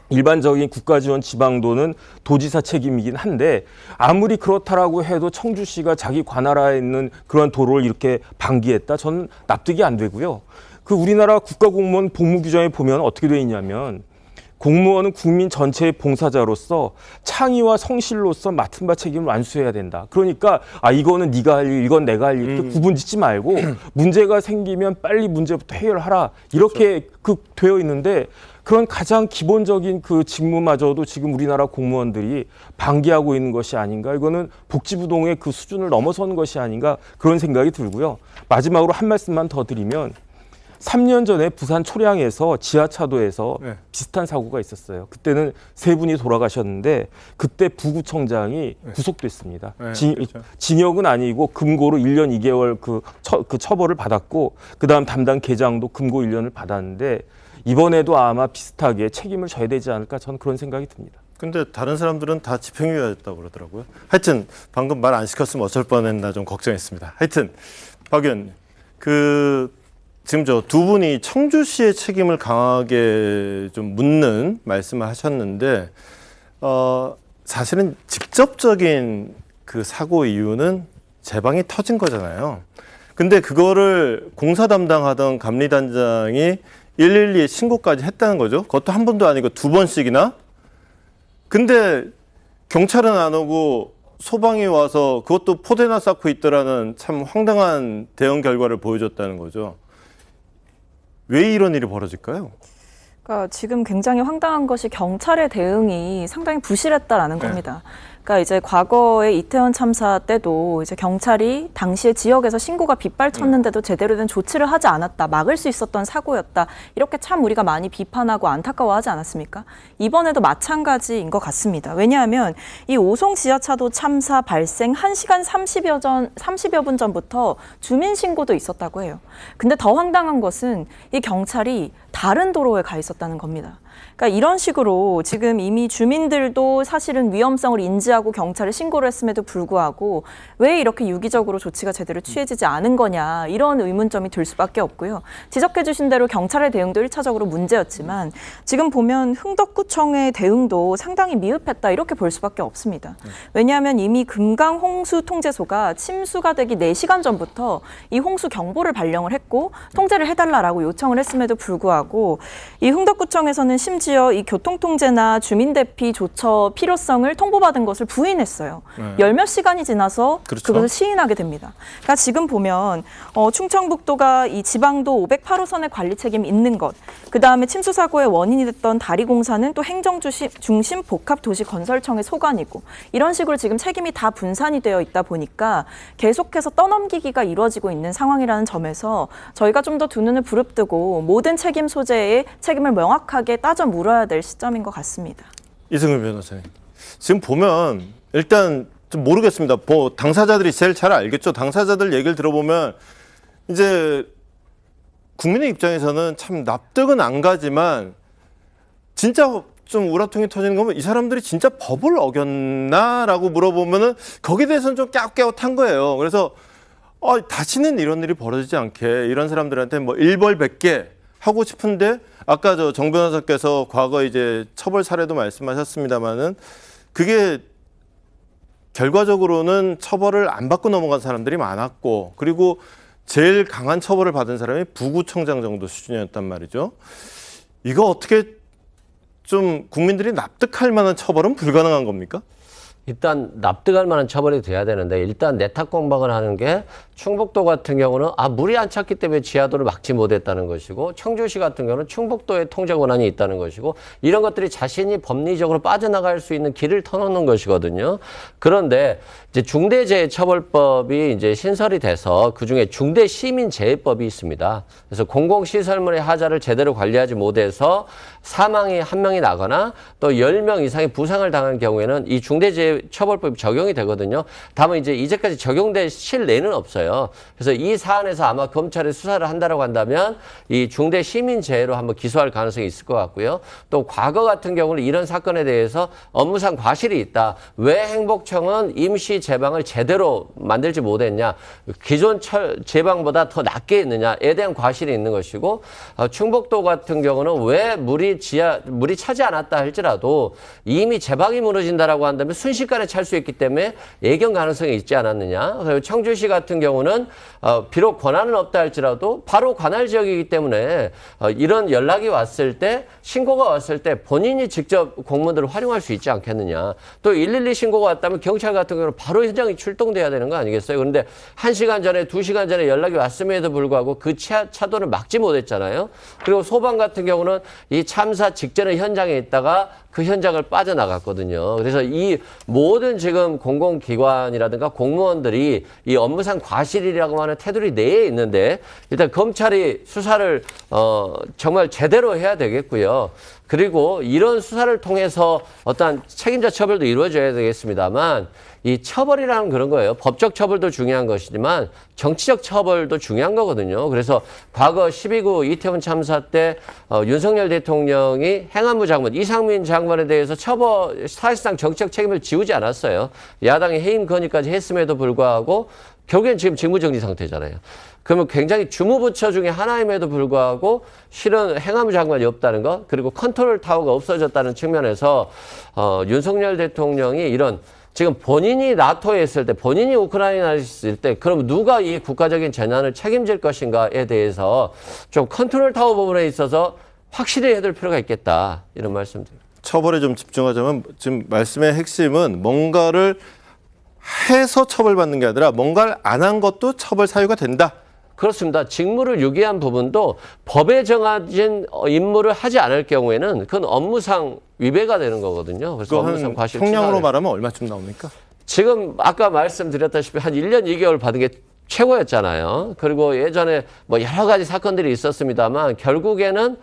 일반적인 국가지원 지방도는 도지사 책임이긴 한데 아무리 그렇다라고 해도 청주시가 자기 관할하에 있는 그런 도로를 이렇게 방기했다? 저는 납득이 안 되고요. 그 우리나라 국가공무원 복무규정에 보면 어떻게 돼 있냐면 공무원은 국민 전체의 봉사자로서 창의와 성실로서 맡은 바 책임을 완수해야 된다. 그러니까 이거는 네가 할 일, 이건 내가 할 일, 이렇게 구분 짓지 말고 문제가 생기면 빨리 문제부터 해결하라. 이렇게 되어 있는데 그런 가장 기본적인 그 직무마저도 지금 우리나라 공무원들이 방기하고 있는 것이 아닌가. 이거는 복지부동의 그 수준을 넘어서는 것이 아닌가 그런 생각이 들고요. 마지막으로 한 말씀만 더 드리면 3년 전에 부산 초량에서 지하차도에서 비슷한 사고가 있었어요. 그때는 3분이 돌아가셨는데 그때 부구청장이 구속됐습니다. 그렇죠. 징역은 아니고 금고로 1년 2개월 그 처벌을 받았고 그다음 담당 계장도 금고 1년을 받았는데 이번에도 아마 비슷하게 책임을 져야 되지 않을까 저는 그런 생각이 듭니다. 근데 다른 사람들은 다 집행유예였다고 그러더라고요. 하여튼 방금 말 안 시켰으면 어쩔 뻔했나 좀 걱정했습니다. 하여튼 박 의원님 지금 저 두 분이 청주시의 책임을 강하게 좀 묻는 말씀을 하셨는데 사실은 직접적인 그 사고 이유는 제방이 터진 거잖아요. 근데 그거를 공사 담당하던 감리단장이 112에 신고까지 했다는 거죠. 그것도 한 번도 아니고 2번씩이나. 근데 경찰은 안 오고 소방이 와서 그것도 포대나 쌓고 있더라는 참 황당한 대응 결과를 보여줬다는 거죠. 왜 이런 일이 벌어질까요? 그러니까 지금 굉장히 황당한 것이 경찰의 대응이 상당히 부실했다라는 겁니다. 그러니까 이제 과거에 이태원 참사 때도 이제 경찰이 당시에 지역에서 신고가 빗발쳤는데도 제대로 된 조치를 하지 않았다. 막을 수 있었던 사고였다. 이렇게 참 우리가 많이 비판하고 안타까워하지 않았습니까? 이번에도 마찬가지인 것 같습니다. 왜냐하면 이 오송 지하차도 참사 발생 1시간 30여 분 전부터 주민 신고도 있었다고 해요. 근데 더 황당한 것은 이 경찰이 다른 도로에 가 있었다는 겁니다. 그러니까 이런 식으로 지금 이미 주민들도 사실은 위험성을 인지하고 경찰에 신고를 했음에도 불구하고 왜 이렇게 유기적으로 조치가 제대로 취해지지 않은 거냐 이런 의문점이 들 수밖에 없고요. 지적해 주신 대로 경찰의 대응도 1차적으로 문제였지만 지금 보면 흥덕구청의 대응도 상당히 미흡했다 이렇게 볼 수밖에 없습니다. 왜냐하면 이미 금강 홍수 통제소가 침수가 되기 4시간 전부터 이 홍수 경보를 발령을 했고 통제를 해달라라고 요청을 했음에도 불구하고 이 흥덕구청에서는 심지어 이 교통통제나 주민대피 조처 필요성을 통보받은 것을 부인했어요. 열 몇 시간이 지나서 그렇죠. 그것을 시인하게 됩니다. 그러니까 지금 보면 충청북도가 이 지방도 508호선의 관리 책임이 있는 것, 그다음에 침수 사고의 원인이 됐던 다리 공사는 또 행정중심 복합도시건설청의 소관이고 이런 식으로 지금 책임이 다 분산이 되어 있다 보니까 계속해서 떠넘기기가 이루어지고 있는 상황이라는 점에서 저희가 좀 더 두 눈을 부릅뜨고 모든 책임 소재의 책임을 명확하게 따져 물어야 될 시점인 것 같습니다. 이승훈 변호사님, 지금 보면 일단 좀 모르겠습니다. 뭐 당사자들이 제일 잘 알겠죠. 당사자들 얘기를 들어보면 이제 국민의 입장에서는 참 납득은 안 가지만 진짜 좀 우라통이 터지는 거면 이 사람들이 진짜 법을 어겼나라고 물어보면은 거기에 대해서는 좀 깨웃깨웃한 거예요. 그래서 다시는 이런 일이 벌어지지 않게 이런 사람들한테 뭐 일벌백계 하고 싶은데 아까 정 변호사께서 과거 이제 처벌 사례도 말씀하셨습니다만은 그게 결과적으로는 처벌을 안 받고 넘어간 사람들이 많았고 그리고 제일 강한 처벌을 받은 사람이 부구청장 정도 수준이었단 말이죠. 이거 어떻게 좀 국민들이 납득할 만한 처벌은 불가능한 겁니까? 일단 납득할 만한 처벌이 돼야 되는데 일단 내탁 공방을 하는 게 충북도 같은 경우는 물이 안 찼기 때문에 지하도를 막지 못했다는 것이고 청주시 같은 경우는 충북도에 통제 권한이 있다는 것이고 이런 것들이 자신이 법리적으로 빠져나갈 수 있는 길을 터놓는 것이거든요. 그런데 이제 중대재해처벌법이 이제 신설이 돼서 그중에 중대시민재해법이 있습니다. 그래서 공공시설물의 하자를 제대로 관리하지 못해서 사망이 1명이 나거나 또 10명 이상의 부상을 당한 경우에는 이 중대재해처벌법이 적용이 되거든요. 다만 이제까지 적용된 실내는 없어요. 그래서 이 사안에서 아마 검찰이 수사를 한다고 한다면 이 중대시민재해로 한번 기소할 가능성이 있을 것 같고요. 또 과거 같은 경우는 이런 사건에 대해서 업무상 과실이 있다. 왜 행복청은 임시 제방을 제대로 만들지 못했냐. 기존 제방보다 더 낮게 했느냐에 대한 과실이 있는 것이고 충북도 같은 경우는 왜 물이 차지 않았다 할지라도 이미 제방이 무너진다라고 한다면 순식간에 찰 수 있기 때문에 예견 가능성이 있지 않았느냐. 그리고 청주시 같은 경우는 비록 권한은 없다 할지라도 바로 관할 지역이기 때문에 이런 연락이 왔을 때 신고가 왔을 때 본인이 직접 공무원들을 활용할 수 있지 않겠느냐. 또 112 신고가 왔다면 경찰 같은 경우는 바로 현장에 출동돼야 되는 거 아니겠어요? 그런데 1시간 전에 2시간 전에 연락이 왔음에도 불구하고 그 차도를 막지 못했잖아요. 그리고 소방 같은 경우는 이 참사 직전에 현장에 있다가 그 현장을 빠져나갔거든요. 그래서 이 모든 지금 공공기관이라든가 공무원들이 이 업무상 과실이라고 하는 테두리 내에 있는데 일단 검찰이 수사를 정말 제대로 해야 되겠고요. 그리고 이런 수사를 통해서 어떠한 책임자 처벌도 이루어져야 되겠습니다만 이 처벌이라는 그런 거예요. 법적 처벌도 중요한 것이지만 정치적 처벌도 중요한 거거든요. 그래서 과거 12구 이태원 참사 때 윤석열 대통령이 행안부 장관 이상민 장관에 대해서 사실상 정치적 책임을 지우지 않았어요. 야당이 해임 건의까지 했음에도 불구하고 결국엔 지금 직무정지 상태잖아요. 그러면 굉장히 주무부처 중에 하나임에도 불구하고 실은 행안부 장관이 없다는 것 그리고 컨트롤 타워가 없어졌다는 측면에서 윤석열 대통령이 이런 지금 본인이 나토에 있을 때 본인이 우크라이나에 있을 때 그럼 누가 이 국가적인 재난을 책임질 것인가에 대해서 좀 컨트롤 타워 부분에 있어서 확실히 해야 될 필요가 있겠다 이런 말씀드립니다. 처벌에 좀 집중하자면 지금 말씀의 핵심은 뭔가를 해서 처벌받는 게 아니라 뭔가를 안 한 것도 처벌 사유가 된다. 그렇습니다. 직무를 유기한 부분도 법에 정해진 임무를 하지 않을 경우에는 그건 업무상 위배가 되는 거거든요. 그래서 업무상 과실 형량으로 말하면 얼마쯤 나옵니까? 지금 아까 말씀드렸다시피 한 1년 2개월 받은 게 최고였잖아요. 그리고 예전에 뭐 여러 가지 사건들이 있었습니다만 결국에는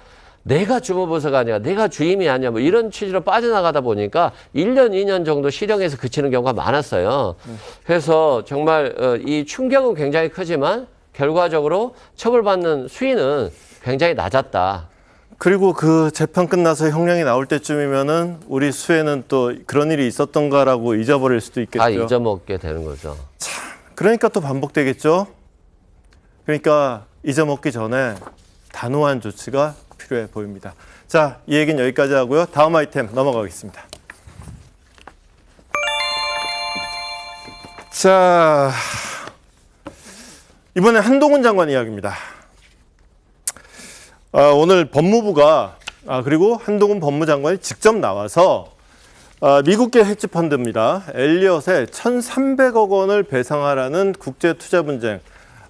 내가 주무부서가 아니라 내가 주임이 아니야 뭐 이런 취지로 빠져나가다 보니까 1년, 2년 정도 실형에서 그치는 경우가 많았어요. 그래서 정말 이 충격은 굉장히 크지만 결과적으로 처벌받는 수위는 굉장히 낮았다. 그리고 그 재판 끝나서 형량이 나올 때쯤이면은 우리 수혜는 또 그런 일이 있었던가라고 잊어버릴 수도 있겠죠. 다 잊어먹게 되는 거죠. 그러니까 또 반복되겠죠. 그러니까 잊어먹기 전에 단호한 조치가 필요해 보입니다. 자, 이 얘기는 여기까지 하고요. 다음 아이템 넘어가겠습니다. 자, 이번에 한동훈 장관 이야기입니다. 오늘 법무부가 그리고 한동훈 법무장관이 직접 나와서 미국계 헤지펀드입니다. 엘리엇에 1,300억 원을 배상하라는 국제투자분쟁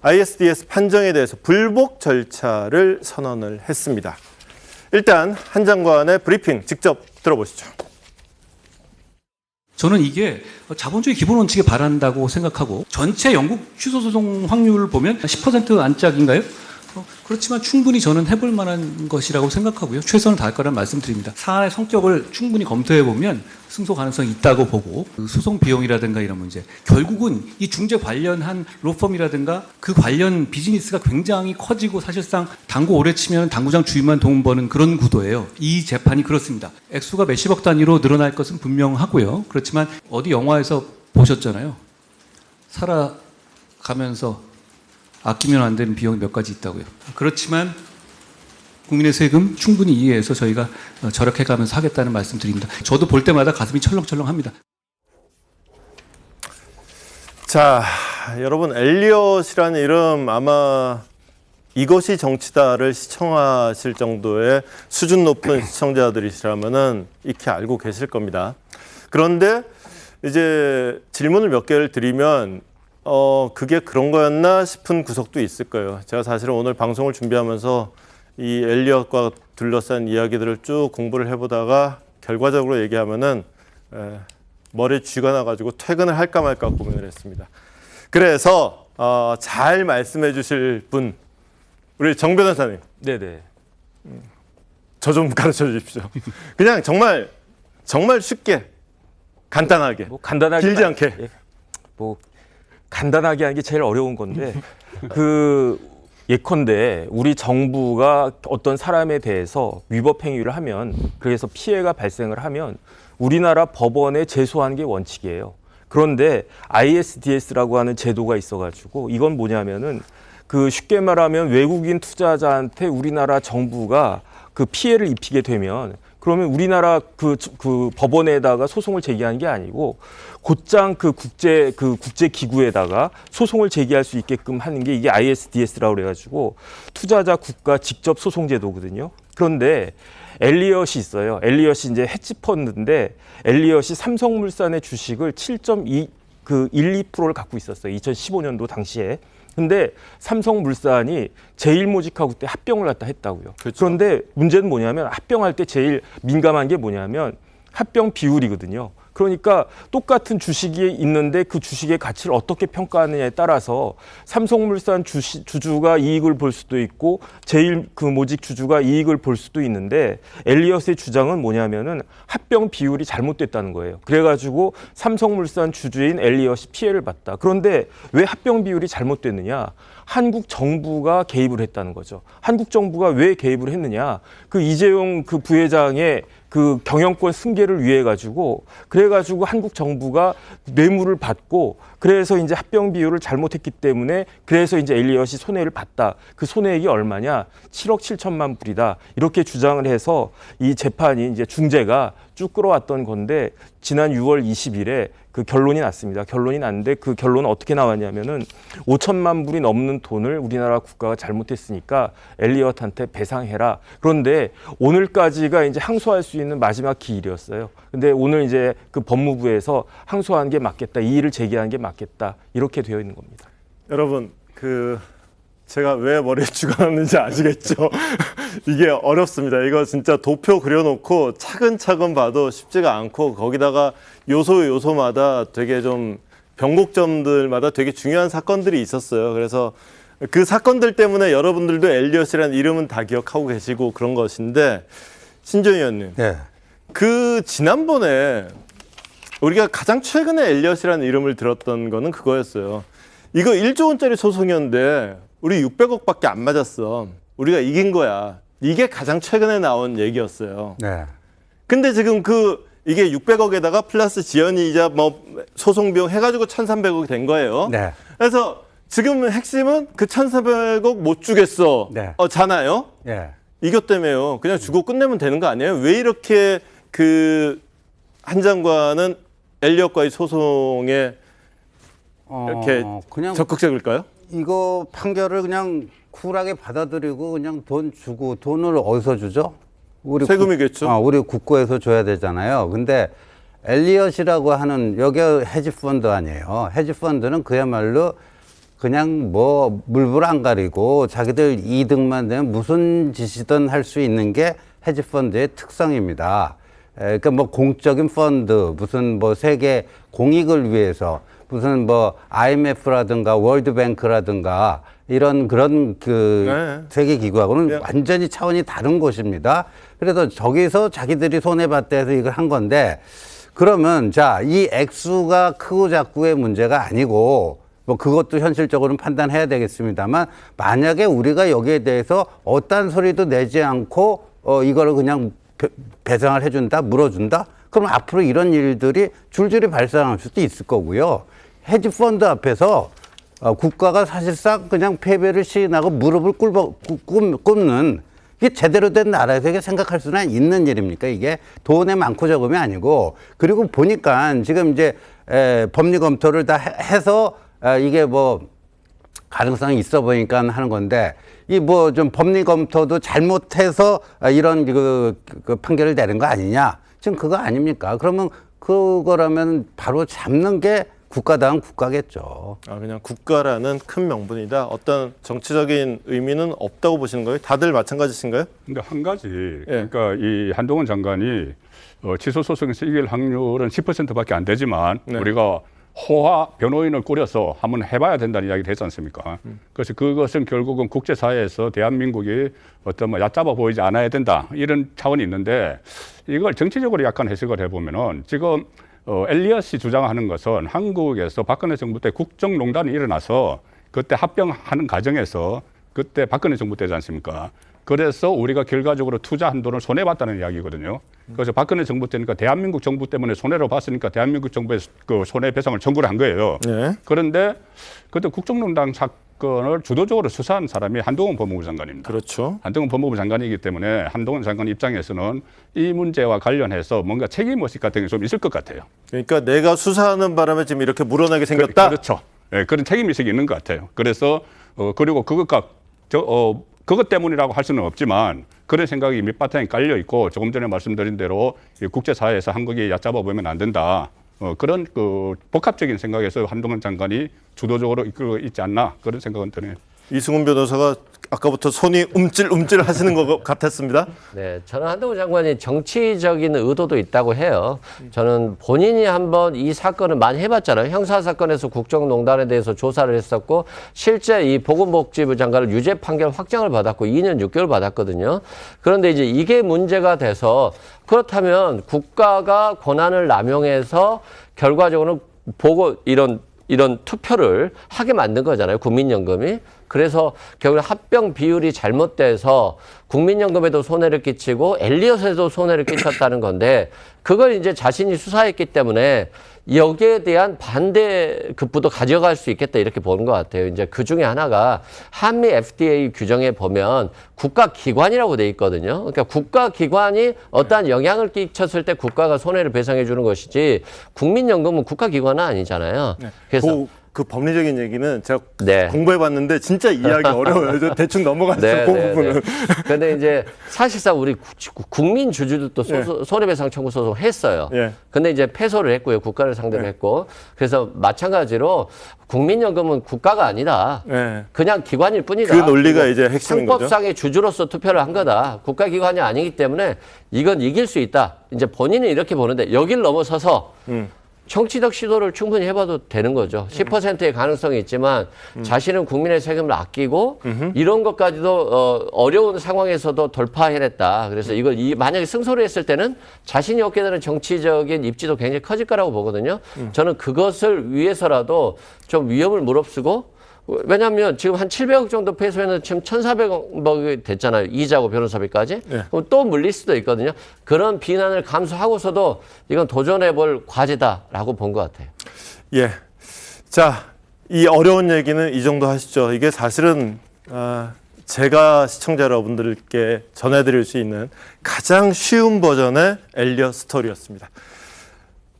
ISDS 판정에 대해서 불복 절차를 선언을 했습니다. 일단 한 장관의 브리핑 직접 들어보시죠. 저는 이게 자본주의 기본 원칙에 반한다고 생각하고 전체 영국 취소소송 확률을 보면 10% 안짝인가요? 그렇지만 충분히 저는 해볼 만한 것이라고 생각하고요. 최선을 다할 거라는 말씀드립니다. 사안의 성격을 충분히 검토해 보면 승소 가능성이 있다고 보고 그 소송 비용이라든가 이런 문제 결국은 이 중재 관련한 로펌이라든가 그 관련 비즈니스가 굉장히 커지고 사실상 당구 오래 치면 당구장 주인만 돈 버는 그런 구도예요. 이 재판이 그렇습니다. 액수가 몇십억 단위로 늘어날 것은 분명하고요. 그렇지만 어디 영화에서 보셨잖아요. 살아가면서 아끼면 안 되는 비용이 몇 가지 있다고요. 그렇지만 국민의 세금 충분히 이해해서 저희가 절약해가면서 하겠다는 말씀드립니다. 저도 볼 때마다 가슴이 철렁철렁합니다. 자, 여러분 엘리엇이라는 이름 아마 이것이 정치다를 시청하실 정도의 수준 높은 시청자들이시라면은 익히 알고 계실 겁니다. 그런데 이제 질문을 몇 개를 드리면 그게 그런 거였나 싶은 구석도 있을 거예요. 제가 사실은 오늘 방송을 준비하면서 이 엘리엇과 둘러싼 이야기들을 쭉 공부를 해보다가 결과적으로 얘기하면은 머리에 쥐가 나가지고 퇴근을 할까 말까 고민을 했습니다. 그래서 잘 말씀해 주실 분, 우리 정 변호사님. 네네. 저 좀 가르쳐 주십시오. 그냥 정말 쉽게, 간단하게, 간단하게 길지 않게. 간단하게 하는 게 제일 어려운 건데 예컨대 우리 정부가 어떤 사람에 대해서 위법 행위를 하면 그래서 피해가 발생을 하면 우리나라 법원에 제소하는 게 원칙이에요. 그런데 ISDS라고 하는 제도가 있어가지고 이건 뭐냐면은 쉽게 말하면 외국인 투자자한테 우리나라 정부가 그 피해를 입히게 되면 그러면 우리나라 그 법원에다가 소송을 제기하는 게 아니고 곧장 국제 기구에다가 소송을 제기할 수 있게끔 하는 게 이게 ISDS라고 그래가지고 투자자 국가 직접 소송 제도거든요. 그런데 엘리엇이 있어요. 엘리엇이 이제 헤지펀드인데 엘리엇이 삼성물산의 주식을 7.12%를 갖고 있었어요. 2015년도 당시에. 근데 삼성물산이 제일모직하고 그때 합병을 갖다 했다고요. 그렇죠. 그런데 문제는 뭐냐면 합병할 때 제일 민감한 게 뭐냐면 합병 비율이거든요. 그러니까 똑같은 주식이 있는데 그 주식의 가치를 어떻게 평가하느냐에 따라서 삼성물산 주주가 이익을 볼 수도 있고 제일 모직 주주가 이익을 볼 수도 있는데 엘리엇의 주장은 뭐냐면은 합병 비율이 잘못됐다는 거예요. 그래가지고 삼성물산 주주인 엘리엇이 피해를 봤다. 그런데 왜 합병 비율이 잘못됐느냐? 한국 정부가 개입을 했다는 거죠. 한국 정부가 왜 개입을 했느냐? 이재용 부회장의 경영권 승계를 위해 가지고 그래가지고 한국 정부가 뇌물을 받고 그래서 이제 합병 비율을 잘못했기 때문에 그래서 이제 엘리엇이 손해를 봤다. 그 손해액이 얼마냐? 7억 7천만 불이다. 이렇게 주장을 해서 이 재판이 이제 중재가 쭉 끌어왔던 건데 지난 6월 20일에 결론이 났습니다. 결론이 났는데 그 결론은 어떻게 나왔냐면은 5천만 불이 넘는 돈을 우리나라 국가가 잘못했으니까 엘리엇한테 배상해라. 그런데 오늘까지가 이제 항소할 수 있는 마지막 기일이었어요. 근데 오늘 이제 법무부에서 항소하는 게 맞겠다. 이의를 제기하는 게 맞겠다. 이렇게 되어 있는 겁니다. 여러분, 제가 왜 머리에 쥐가 났는지 아시겠죠? 이게 어렵습니다. 이거 진짜 도표 그려놓고 차근차근 봐도 쉽지가 않고 거기다가 요소마다 되게 좀 변곡점들마다 되게 중요한 사건들이 있었어요. 그래서 그 사건들 때문에 여러분들도 엘리엇이라는 이름은 다 기억하고 계시고 그런 것인데 신정 의원님, 네. 그 지난번에 우리가 가장 최근에 엘리엇이라는 이름을 들었던 거는 그거였어요. 이거 1조 원짜리 소송이었는데 우리 600억밖에 안 맞았어. 우리가 이긴 거야. 이게 가장 최근에 나온 얘기였어요. 네. 근데 지금 이게 600억에다가 플러스 지연이자 뭐 소송 비용 해가지고 1,300억이 된 거예요. 네. 그래서 지금 핵심은 그 1,300억 못 주겠어. 네. 잖아요. 예. 이겼다며요. 그냥 주고 끝내면 되는 거 아니에요? 왜 이렇게 한 장관은 엘리엇과의 소송에 이렇게 그냥 적극적일까요? 이거 판결을 그냥 쿨하게 받아들이고 그냥 돈 주고 돈을 어디서 주죠? 우리 세금이겠죠. 우리 국고에서 줘야 되잖아요. 근데 엘리엇이라고 하는 여기 헤지펀드 아니에요. 헤지펀드는 그야말로 그냥 뭐 물불 안 가리고 자기들 이득만 되면 무슨 짓이든 할 수 있는 게 헤지펀드의 특성입니다. 그러니까 뭐 공적인 펀드, 무슨 뭐 세계 공익을 위해서 무슨 뭐 IMF라든가 월드뱅크라든가 그런 세계 기구하고는 완전히 차원이 다른 곳입니다. 그래서 저기서 자기들이 손해봤다 해서 이걸 한 건데 그러면 이 액수가 크고 작고의 문제가 아니고 뭐 그것도 현실적으로는 판단해야 되겠습니다만 만약에 우리가 여기에 대해서 어떤 소리도 내지 않고 이거를 그냥 배상을 해준다, 물어준다? 그럼 앞으로 이런 일들이 줄줄이 발생할 수도 있을 거고요. 헤지펀드 앞에서 국가가 사실상 그냥 패배를 시인하고 무릎을 꿇는 이게 제대로 된 나라에서 이게 생각할 수는 있는 일입니까? 이게 돈의 많고 적음이 아니고 그리고 보니까 지금 이제 법리 검토를 다 해서 이게 뭐 가능성이 있어 보니까 하는 건데 이 뭐 좀 법리 검토도 잘못해서 이런 그 판결을 내는 거 아니냐? 지금 그거 아닙니까? 그러면 그거라면 바로 잡는 게 국가다운 국가겠죠. 그냥 국가라는 큰 명분이다. 어떤 정치적인 의미는 없다고 보시는 거예요? 다들 마찬가지신가요? 근데 한 가지, 그러니까 이 한동훈 장관이 취소 소송에서 이길 확률은 10%밖에 안 되지만 우리가 호화 변호인을 꾸려서 한번 해봐야 된다는 이야기를 했지 않습니까? 그래서 그것은 결국은 국제사회에서 대한민국이 어떤 뭐 얕잡아 보이지 않아야 된다 이런 차원이 있는데 이걸 정치적으로 약간 해석을 해보면은 지금 엘리엇이 주장하는 것은 한국에서 박근혜 정부 때 국정농단이 일어나서 그때 합병하는 과정에서 그때 박근혜 정부 때지 않습니까? 그래서 우리가 결과적으로 투자한 돈을 손해봤다는 이야기거든요. 그래서 박근혜 정부 때니까 대한민국 정부 때문에 손해를 봤으니까 대한민국 정부에 그 손해배상을 청구를 한 거예요. 네. 그런데 그때 국정농단 사건을 주도적으로 수사한 사람이 한동훈 법무부 장관입니다. 그렇죠. 한동훈 법무부 장관이기 때문에 한동훈 장관 입장에서는 이 문제와 관련해서 뭔가 책임의식 같은 게 좀 있을 것 같아요. 그러니까 내가 수사하는 바람에 지금 이렇게 물어나게 생겼다? 그렇죠. 네, 그런 책임의식이 있는 것 같아요. 그래서 그리고 그것 때문이라고 할 수는 없지만 그런 생각이 밑바탕에 깔려 있고 조금 전에 말씀드린 대로 국제사회에서 한국이 얕잡아 보면 안 된다. 그런 복합적인 생각에서 한동훈 장관이 주도적으로 이끌고 있지 않나 그런 생각은 드네요. 이승훈 변호사가 아까부터 손이 움찔움찔 하시는 것 같았습니다. 네, 저는 한동훈 장관이 정치적인 의도도 있다고 해요. 저는 본인이 한번 이 사건을 많이 해봤잖아요. 형사사건에서 국정농단에 대해서 조사를 했었고 실제 이 보건복지부 장관을 유죄 판결 확정을 받았고 2년 6개월 받았거든요. 그런데 이제 이게 문제가 돼서 그렇다면 국가가 권한을 남용해서 결과적으로 이런 투표를 하게 만든 거잖아요. 국민연금이. 그래서 결국 합병 비율이 잘못돼서 국민연금에도 손해를 끼치고 엘리엇에도 손해를 끼쳤다는 건데 그걸 이제 자신이 수사했기 때문에 여기에 대한 반대급부도 가져갈 수 있겠다 이렇게 보는 것 같아요. 이제 그 중에 하나가 한미 FDA 규정에 보면 국가기관이라고 돼 있거든요. 그러니까 국가기관이 어떠한 영향을 끼쳤을 때 국가가 손해를 배상해 주는 것이지 국민연금은 국가기관은 아니잖아요. 그래서 그 법리적인 얘기는 제가 네. 공부해봤는데 진짜 이해하기 어려워요. 저 대충 넘어갔어요. 네, 그 네, 부분은. 네. 근데 이제 사실상 우리 국민 주주들도 예. 손해배상 청구 소송 했어요. 예. 근데 이제 패소를 했고요. 국가를 상대로 예. 했고. 그래서 마찬가지로 국민연금은 국가가 아니다. 예. 그냥 기관일 뿐이다. 그 논리가 이제 핵심인 거죠. 상법상의 주주로서 투표를 한 거다. 국가기관이 아니기 때문에 이건 이길 수 있다. 이제 본인은 이렇게 보는데 여길 넘어서서 정치적 시도를 충분히 해봐도 되는 거죠. 10%의 가능성이 있지만 자신은 국민의 세금을 아끼고 이런 것까지도 어려운 상황에서도 돌파해냈다. 그래서 이걸 만약에 승소를 했을 때는 자신이 얻게 되는 정치적인 입지도 굉장히 커질 거라고 보거든요. 저는 그것을 위해서라도 좀 위험을 무릅쓰고 왜냐하면 지금 한 700억 정도 패소에는 지금 1,400억이 됐잖아요. 이자고 변호사비까지. 네. 그럼 또 물릴 수도 있거든요. 그런 비난을 감수하고서도 이건 도전해볼 과제다라고 본 것 같아요. 예. 자, 이 어려운 얘기는 이 정도 하시죠. 이게 사실은 제가 시청자 여러분들께 전해드릴 수 있는 가장 쉬운 버전의 엘리엇 스토리였습니다.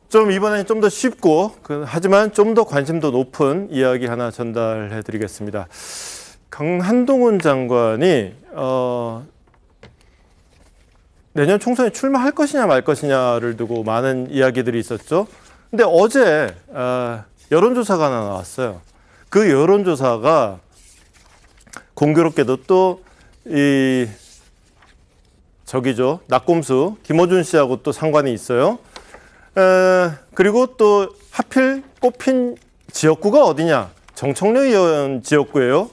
좀 이번엔 좀 더 쉽고 하지만 좀 더 관심도 높은 이야기 하나 전달해 드리겠습니다. 한동훈 장관이 내년 총선에 출마할 것이냐 말 것이냐를 두고 많은 이야기들이 있었죠. 근데 어제 여론조사가 하나 나왔어요. 그 여론조사가 공교롭게도 또 저기죠. 낙곰수 김어준 씨하고 또 상관이 있어요. 그리고 또 하필 꼽힌 지역구가 어디냐? 정청래 의원 지역구예요.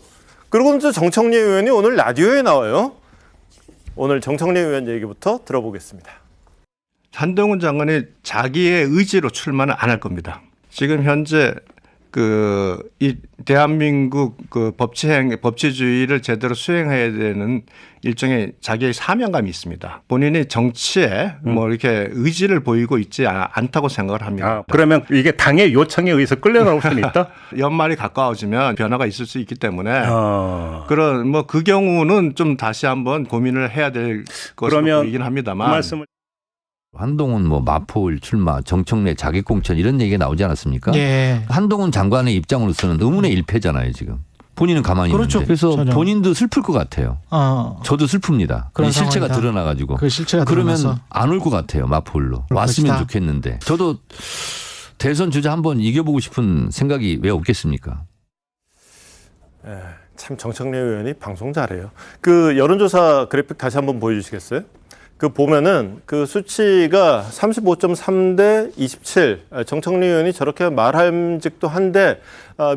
그리고 또 정청래 의원이 오늘 라디오에 나와요. 오늘 정청래 의원 얘기부터 들어보겠습니다. 한동훈 장관이 자기의 의지로 출마는 안 할 겁니다. 지금 현재 이 대한민국 법치주의를 제대로 수행해야 되는 일종의 자기의 사명감이 있습니다. 본인이 정치에 뭐 이렇게 의지를 보이고 있지 않다고 생각을 합니다. 그러면 이게 당의 요청에 의해서 끌려나올 수는 있다? 연말이 가까워지면 변화가 있을 수 있기 때문에 그런 그 경우는 좀 다시 한번 고민을 해야 될 것으로 보이긴 합니다만. 한동훈 마포 출마, 정청래 자객공천 이런 얘기가 나오지 않았습니까? 예. 한동훈 장관의 입장으로서는 의문의 일패잖아요, 지금. 본인은 가만히 그렇죠. 있는데. 그래서 전혀. 본인도 슬플 것 같아요. 저도 슬픕니다. 그런 실체가 상황이다. 드러나가지고. 그 실체가 그러면 드러나서. 안 올 것 같아요, 마포울로. 왔으면 것이다. 좋겠는데. 저도 대선 주자 한번 이겨보고 싶은 생각이 왜 없겠습니까? 참 정청래 의원이 방송 잘해요. 그 여론조사 그래픽 다시 한번 보여주시겠어요? 그 보면은 그 수치가 35.3 대 27. 정청래 의원이 저렇게 말함직도 한데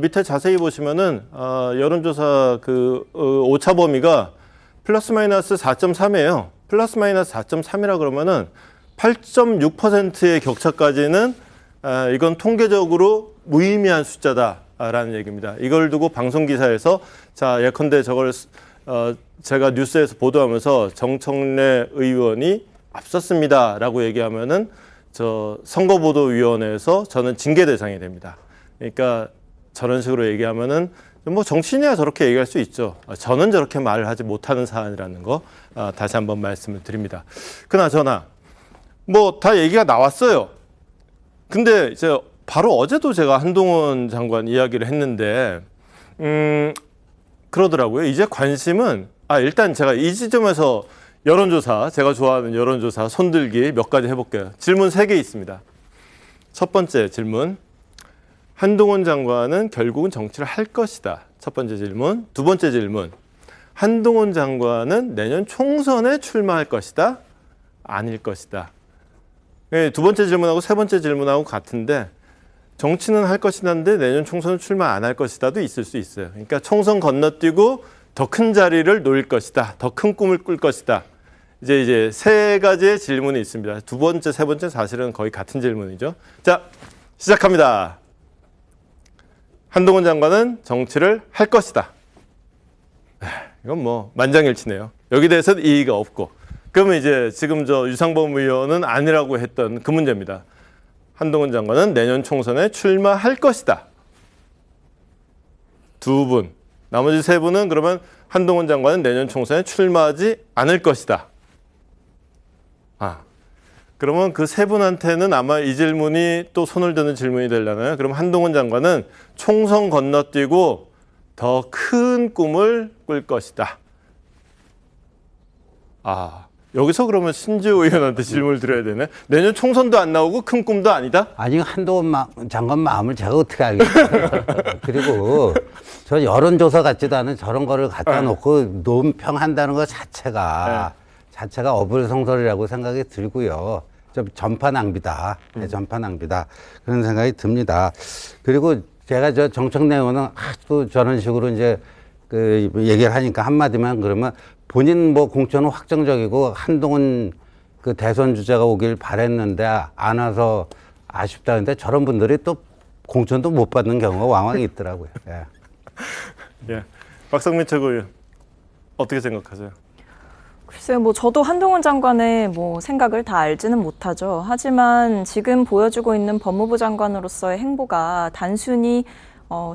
밑에 자세히 보시면은 여론조사 오차 범위가 플러스 마이너스 4.3이에요. 플러스 마이너스 4.3이라 그러면은 8.6%의 격차까지는 이건 통계적으로 무의미한 숫자다라는 얘기입니다. 이걸 두고 방송 기사에서 자 예컨대 저걸 제가 뉴스에서 보도하면서 정청래 의원이 앞섰습니다라고 얘기하면은 저 선거보도위원회에서 저는 징계 대상이 됩니다. 그러니까 저런 식으로 얘기하면은 정치인이야 저렇게 얘기할 수 있죠. 저는 저렇게 말을 하지 못하는 사안이라는 거 다시 한번 말씀을 드립니다. 그나저나 다 얘기가 나왔어요. 근데 이제 바로 어제도 제가 한동훈 장관 이야기를 했는데 그러더라고요. 이제 관심은 일단 제가 이 지점에서 여론조사, 제가 좋아하는 여론조사 손들기 몇 가지 해볼게요. 질문 3개 있습니다. 첫 번째 질문, 한동훈 장관은 결국은 정치를 할 것이다. 첫 번째 질문. 두 번째 질문, 한동훈 장관은 내년 총선에 출마할 것이다? 아닐 것이다? 두 번째 질문하고 세 번째 질문하고 같은데 정치는 할 것이다인데 내년 총선은 출마 안 할 것이다도 있을 수 있어요. 그러니까 총선 건너뛰고 더 큰 자리를 놓을 것이다. 더 큰 꿈을 꿀 것이다. 이제 세 가지의 질문이 있습니다. 두 번째, 세 번째 사실은 거의 같은 질문이죠. 자, 시작합니다. 한동훈 장관은 정치를 할 것이다. 이건 만장일치네요. 여기 대해서는 이의가 없고. 그러면 이제 지금 유상범 의원은 아니라고 했던 그 문제입니다. 한동훈 장관은 내년 총선에 출마할 것이다. 두 분. 나머지 세 분은 그러면 한동훈 장관은 내년 총선에 출마하지 않을 것이다. 그러면 그 세 분한테는 아마 이 질문이 또 손을 드는 질문이 되려나요? 그럼 한동훈 장관은 총선 건너뛰고 더 큰 꿈을 꿀 것이다. 아, 여기서 그러면 신지호 의원한테 질문을 드려야 되네. 내년 총선도 안 나오고 큰 꿈도 아니다? 아니, 한동훈 장관 마음을 제가 어떻게 알겠어요. 그리고 저 여론조사 같지도 않은 저런 거를 갖다 놓고 논평한다는 것 자체가 어불성설이라고 생각이 들고요. 좀 전파 낭비다. 전파 낭비다. 그런 생각이 듭니다. 그리고 제가 저 정청래 의원은 또 저런 식으로 이제 그 얘기를 하니까 한마디만 그러면 본인 뭐 공천은 확정적이고 한동훈 그 대선 주자가 오길 바랬는데 안 와서 아쉽다는데 저런 분들이 또 공천도 못 받는 경우가 왕왕 있더라고요. 예. 예. 박성민 최고위원 어떻게 생각하세요? 글쎄요, 뭐 저도 한동훈 장관의 뭐 생각을 다 알지는 못하죠. 하지만 지금 보여주고 있는 법무부 장관으로서의 행보가 단순히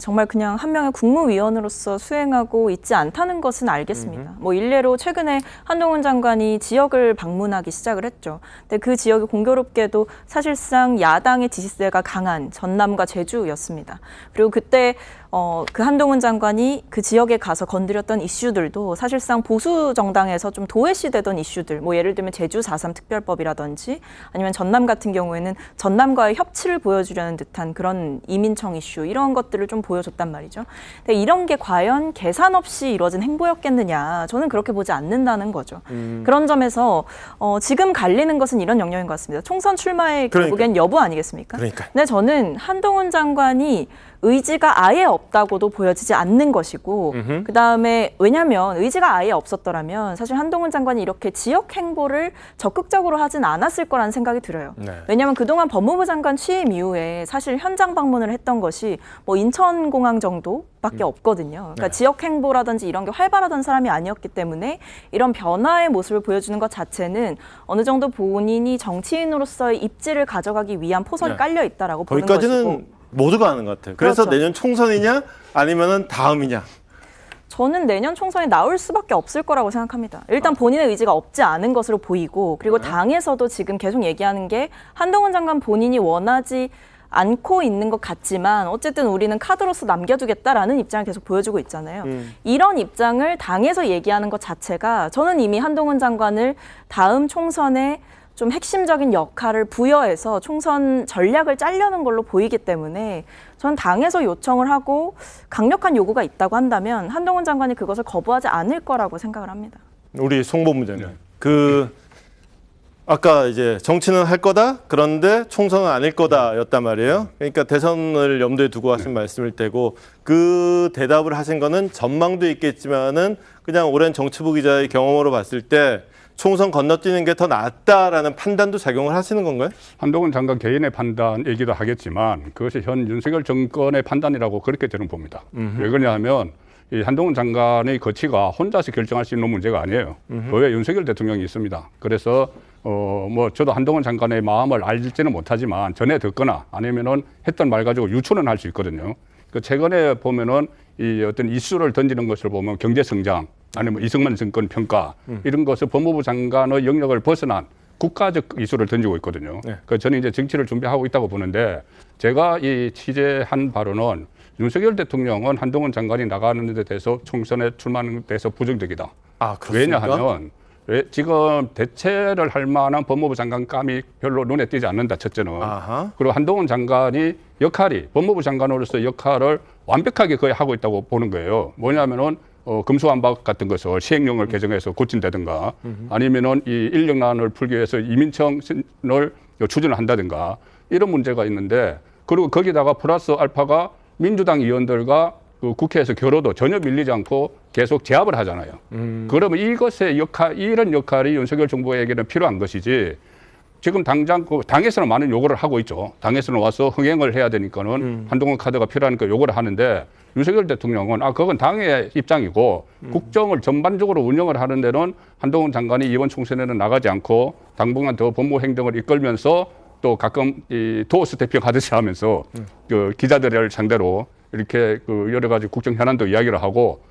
정말 그냥 한 명의 국무위원으로서 수행하고 있지 않다는 것은 알겠습니다. 뭐 일례로 최근에 한동훈 장관이 지역을 방문하기 시작을 했죠. 근데 그 지역이 공교롭게도 사실상 야당의 지지세가 강한 전남과 제주였습니다. 그리고 그때 그 한동훈 장관이 그 지역에 가서 건드렸던 이슈들도 사실상 보수 정당에서 좀 도외시되던 이슈들, 뭐 예를 들면 제주 4.3 특별법이라든지 아니면 전남 같은 경우에는 전남과의 협치를 보여주려는 듯한 그런 이민청 이슈, 이런 것들을 좀 보여줬단 말이죠. 근데 이런 게 과연 계산 없이 이루어진 행보였겠느냐, 저는 그렇게 보지 않는다는 거죠. 그런 점에서 지금 갈리는 것은 이런 영역인 것 같습니다. 총선 출마의 결국엔 여부 아니겠습니까? 근데 저는 한동훈 장관이 의지가 아예 없다고도 보여지지 않는 것이고, 그다음에 왜냐하면 의지가 아예 없었더라면 사실 한동훈 장관이 이렇게 지역 행보를 적극적으로 하진 않았을 거라는 생각이 들어요. 왜냐하면 그동안 법무부 장관 취임 이후에 사실 현장 방문을 했던 것이 뭐 인천공항 정도밖에 없거든요. 그러니까 지역 행보라든지 이런 게 활발하던 사람이 아니었기 때문에 이런 변화의 모습을 보여주는 것 자체는 어느 정도 본인이 정치인으로서의 입지를 가져가기 위한 포석이 깔려 있다라고 보는 것이고. 거기까지는 모두가 아는 것 같아요. 그래서 그렇죠. 내년 총선이냐 아니면은 다음이냐. 저는 내년 총선에 나올 수밖에 없을 거라고 생각합니다. 일단 본인의 의지가 없지 않은 것으로 보이고, 그리고 당에서도 지금 계속 얘기하는 게 한동훈 장관 본인이 원하지 않고 있는 것 같지만 어쨌든 우리는 카드로서 남겨두겠다라는 입장을 계속 보여주고 있잖아요. 이런 입장을 당에서 얘기하는 것 자체가 저는 이미 한동훈 장관을 다음 총선에 좀 핵심적인 역할을 부여해서 총선 전략을 짜려는 걸로 보이기 때문에 전 당에서 요청을 하고 강력한 요구가 있다고 한다면 한동훈 장관이 그것을 거부하지 않을 거라고 생각을 합니다. 우리 송 본부장님, 아까 이제 정치는 할 거다, 그런데 총선은 아닐 거다였단 말이에요. 그러니까 대선을 염두에 두고 하신 말씀일 테고, 그 대답을 하신 거는 전망도 있겠지만은 그냥 오랜 정치부 기자의 경험으로 봤을 때 총선 건너뛰는 게 더 낫다라는 판단도 작용을 하시는 건가요? 한동훈 장관 개인의 판단이기도 하겠지만 그것이 현 윤석열 정권의 판단이라고 그렇게 저는 봅니다. 왜 그러냐면 이 한동훈 장관의 거취가 혼자서 결정할 수 있는 문제가 아니에요. 그 외에 윤석열 대통령이 있습니다. 그래서 뭐 저도 한동훈 장관의 마음을 알지는 못하지만 전에 듣거나 아니면은 했던 말 가지고 유추는 할 수 있거든요. 그 최근에 보면은 이 어떤 이슈를 던지는 것을 보면 경제 성장 아니면 이승만 정권 평가 이런 것을 법무부 장관의 영역을 벗어난 국가적 이슈를 던지고 있거든요. 그 저는 이제 정치를 준비하고 있다고 보는데, 제가 이 취재한 바로는 윤석열 대통령은 한동훈 장관이 나가는 데 대해서 총선에 출마하는 데 대해서 부정적이다. 왜냐하면 지금 대체를 할 만한 법무부 장관감이 별로 눈에 띄지 않는다, 첫째는. 그리고 한동훈 장관이 법무부 장관으로서 역할을 완벽하게 거의 하고 있다고 보는 거예요. 뭐냐면은 금수완박 같은 것을 시행령을 개정해서 고친다든가 아니면은 이 인력난을 풀기 위해서 이민청을 추진을 한다든가 이런 문제가 있는데, 그리고 거기다가 플러스 알파가 민주당 의원들과 그 국회에서 결호도 전혀 밀리지 않고 계속 제압을 하잖아요. 그러면 이것의 이런 역할이 윤석열 정부에게는 필요한 것이지, 지금 당장 당에서는 많은 요구를 하고 있죠. 당에서는 와서 흥행을 해야 되니까는 한동훈 카드가 필요하니까 요구를 하는데, 윤석열 대통령은 그건 당의 입장이고 국정을 전반적으로 운영을 하는 데는 한동훈 장관이 이번 총선에는 나가지 않고 당분간 더 법무 행정을 이끌면서 또 가끔 이 도어 스태핑 하듯이 하면서 그 기자들을 상대로 이렇게 그 여러 가지 국정 현안도 이야기를 하고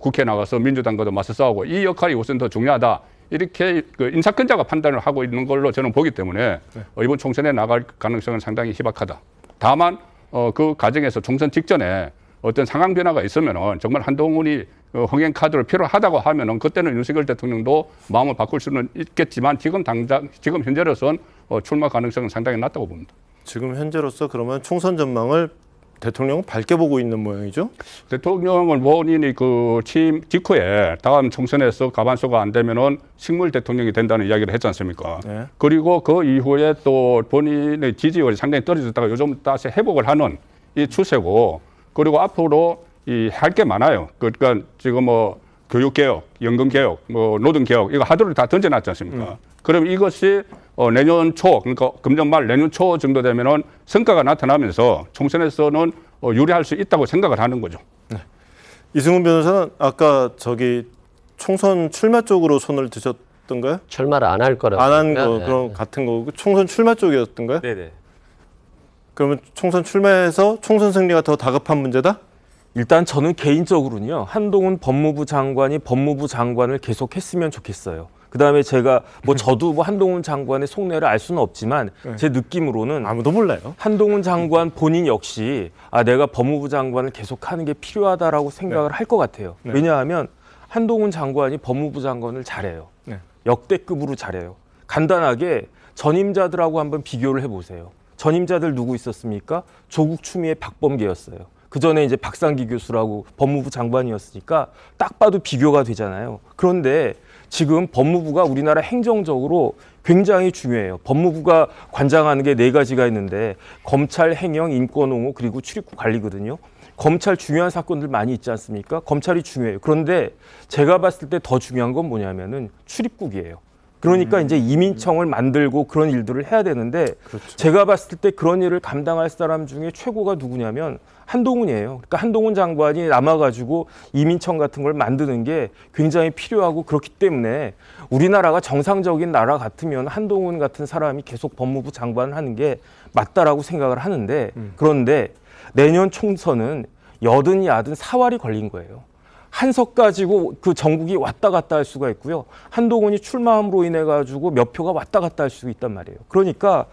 국회에 나가서 민주당과도 맞서 싸우고 이 역할이 우선 더 중요하다, 이렇게 그 인사권자가 판단을 하고 있는 걸로 저는 보기 때문에 이번 총선에 나갈 가능성은 상당히 희박하다. 다만 그 과정에서 총선 직전에 어떤 상황 변화가 있으면은 정말 한동훈이 흥행 카드를 필요하다고 하면은 그때는 윤석열 대통령도 마음을 바꿀 수는 있겠지만 지금 현재로선 출마 가능성은 상당히 낮다고 봅니다. 지금 현재로서 그러면 총선 전망을 대통령은 밝게 보고 있는 모양이죠? 대통령은 본인이 그 취임 직후에 다음 총선에서 과반수가 안 되면은 식물 대통령이 된다는 이야기를 했지 않습니까? 네. 그리고 그 이후에 또 본인의 지지율이 상당히 떨어졌다가 요즘 다시 회복을 하는 이 추세고, 그리고 앞으로 할 게 많아요. 그러니까 지금 뭐 교육개혁, 연금개혁, 뭐 노동개혁 이거 하도를 다 던져놨지 않습니까? 그럼 이것이 내년 초, 그러니까 금년 말 내년 초 정도 되면은 성과가 나타나면서 총선에서는 유리할 수 있다고 생각을 하는 거죠. 네. 이승훈 변호사는 아까 총선 출마 쪽으로 손을 드셨던가요? 출마를 안 할 거라고. 안 한 거 그런 같은 거고 총선 출마 쪽이었던가요? 네네. 그러면 총선 출마해서 총선 승리가 더 다급한 문제다? 일단 저는 개인적으로는요, 한동훈 법무부 장관이 법무부 장관을 계속 했으면 좋겠어요. 그다음에 제가 저도 한동훈 장관의 속내를 알 수는 없지만 제 느낌으로는 아무도 몰라요. 한동훈 장관 본인 역시 내가 법무부 장관을 계속하는 게 필요하다라고 생각을 할 것 같아요. 네. 왜냐하면 한동훈 장관이 법무부 장관을 잘해요. 네. 역대급으로 잘해요. 간단하게 전임자들하고 한번 비교를 해보세요. 전임자들 누구 있었습니까? 조국 추미애 박범계였어요. 그 전에 이제 박상기 교수라고 법무부 장관이었으니까 딱 봐도 비교가 되잖아요. 그런데 지금 법무부가 우리나라 행정적으로 굉장히 중요해요. 법무부가 관장하는 게 4가지가 있는데 검찰, 행영, 인권 옹호 그리고 출입국 관리거든요. 검찰 중요한 사건들 많이 있지 않습니까? 검찰이 중요해요. 그런데 제가 봤을 때 더 중요한 건 뭐냐면은 출입국이에요. 그러니까 이제 이민청을 만들고 그런 일들을 해야 되는데 그렇죠. 제가 봤을 때 그런 일을 감당할 사람 중에 최고가 누구냐면 한동훈이에요. 그러니까 한동훈 장관이 남아가지고 이민청 같은 걸 만드는 게 굉장히 필요하고, 그렇기 때문에 우리나라가 정상적인 나라 같으면 한동훈 같은 사람이 계속 법무부 장관을 하는 게 맞다라고 생각을 하는데, 그런데 내년 총선은 여든 야든 사활이 걸린 거예요. 한석 가지고 그 전국이 왔다 갔다 할 수가 있고요. 한동훈이 출마함으로 인해 가지고 몇 표가 왔다 갔다 할 수 있단 말이에요. 그러니까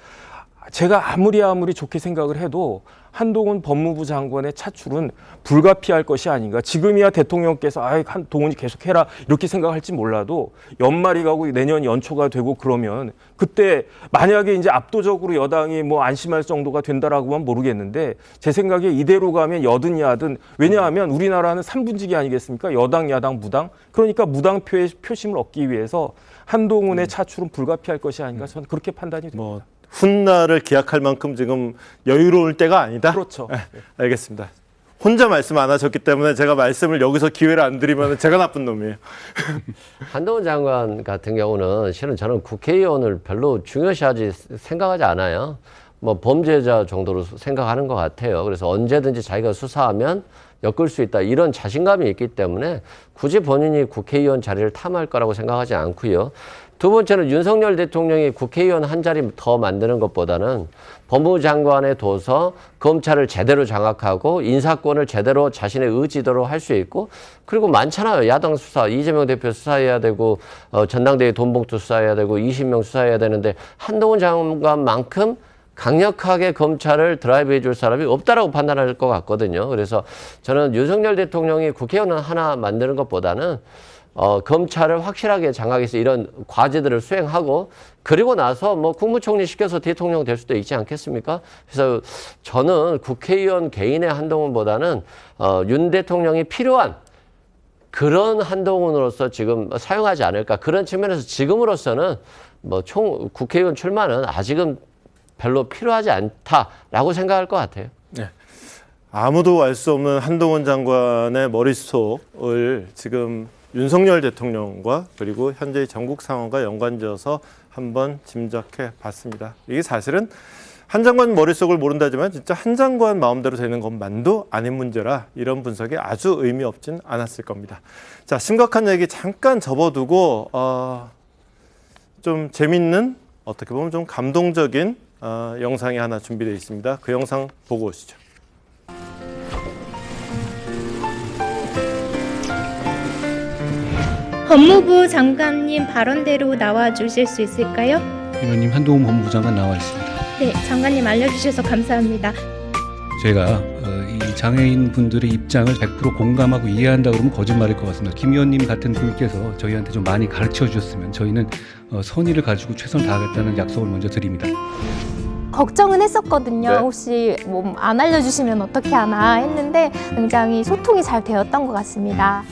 제가 아무리 좋게 생각을 해도 한동훈 법무부 장관의 차출은 불가피할 것이 아닌가. 지금이야 대통령께서 한동훈이 계속해라 이렇게 생각할지 몰라도 연말이 가고 내년 연초가 되고 그러면 그때 만약에 이제 압도적으로 여당이 안심할 정도가 된다라고만 모르겠는데, 제 생각에 이대로 가면 여든 야든, 왜냐하면 우리나라는 3분지기 아니겠습니까? 여당, 야당, 무당. 그러니까 무당표의 표심을 얻기 위해서 한동훈의 차출은 불가피할 것이 아닌가, 저는 그렇게 판단이 됩니다. 훗날을 기약할 만큼 지금 여유로울 때가 아니다? 그렇죠. 네, 알겠습니다. 혼자 말씀 안 하셨기 때문에 제가 말씀을 여기서 기회를 안 드리면 제가 나쁜 놈이에요. 한동훈 장관 같은 경우는 실은 저는 국회의원을 별로 중요시하지 생각하지 않아요. 범죄자 정도로 생각하는 것 같아요. 그래서 언제든지 자기가 수사하면 엮을 수 있다, 이런 자신감이 있기 때문에 굳이 본인이 국회의원 자리를 탐할 거라고 생각하지 않고요. 두 번째는 윤석열 대통령이 국회의원 한 자리 더 만드는 것보다는 법무부 장관에 둬서 검찰을 제대로 장악하고 인사권을 제대로 자신의 의지대로 할 수 있고, 그리고 많잖아요. 야당 수사, 이재명 대표 수사해야 되고 전당대회 돈봉투 수사해야 되고 20명 수사해야 되는데 한동훈 장관만큼 강력하게 검찰을 드라이브해 줄 사람이 없다라고 판단할 것 같거든요. 그래서 저는 윤석열 대통령이 국회의원 하나 만드는 것보다는 검찰을 확실하게 장악해서 이런 과제들을 수행하고, 그리고 나서 국무총리 시켜서 대통령 될 수도 있지 않겠습니까? 그래서 저는 국회의원 개인의 한동훈보다는 윤 대통령이 필요한 그런 한동훈으로서 지금 사용하지 않을까. 그런 측면에서 지금으로서는 국회의원 출마는 아직은 별로 필요하지 않다라고 생각할 것 같아요. 네. 아무도 알 수 없는 한동훈 장관의 머릿속을 지금 윤석열 대통령과 그리고 현재의 전국 상황과 연관지어서 한번 짐작해 봤습니다. 이게 사실은 한 장관 머릿속을 모른다지만 진짜 한 장관 마음대로 되는 것만도 아닌 문제라 이런 분석이 아주 의미 없진 않았을 겁니다. 자, 심각한 얘기 잠깐 접어두고 좀 재밌는, 어떻게 보면 좀 감동적인 영상이 하나 준비되어 있습니다. 그 영상 보고 오시죠. 법무부 장관님 발언대로 나와 주실 수 있을까요? 의원님 한동훈 법무부 장관 나와 있습니다. 네, 장관님 알려주셔서 감사합니다. 제가 이 장애인 분들의 입장을 100% 공감하고 이해한다 그러면 거짓말일 것 같습니다. 김 의원님 같은 분께서 저희한테 좀 많이 가르쳐 주셨으면 저희는 선의를 가지고 최선을 다하겠다는 약속을 먼저 드립니다. 걱정은 했었거든요. 네. 혹시 뭐 안 알려주시면 어떻게 하나 했는데 굉장히 소통이 잘 되었던 것 같습니다.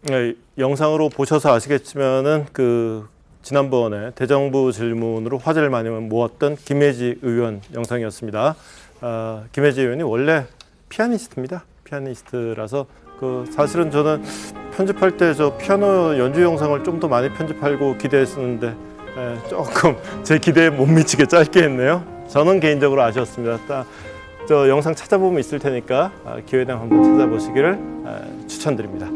네, 영상으로 보셔서 아시겠지만은 지난번에 대정부 질문으로 화제를 많이 모았던 김혜지 의원 영상이었습니다. 김혜지 의원이 원래 피아니스트입니다. 피아니스트라서 사실은 저는 편집할 때 저 피아노 연주 영상을 좀 더 많이 편집하려고 기대했었는데 조금 제 기대에 못 미치게 짧게 했네요. 저는 개인적으로 아쉬웠습니다. 저 영상 찾아보면 있을 테니까 기회 되면 한번 찾아보시기를 추천드립니다.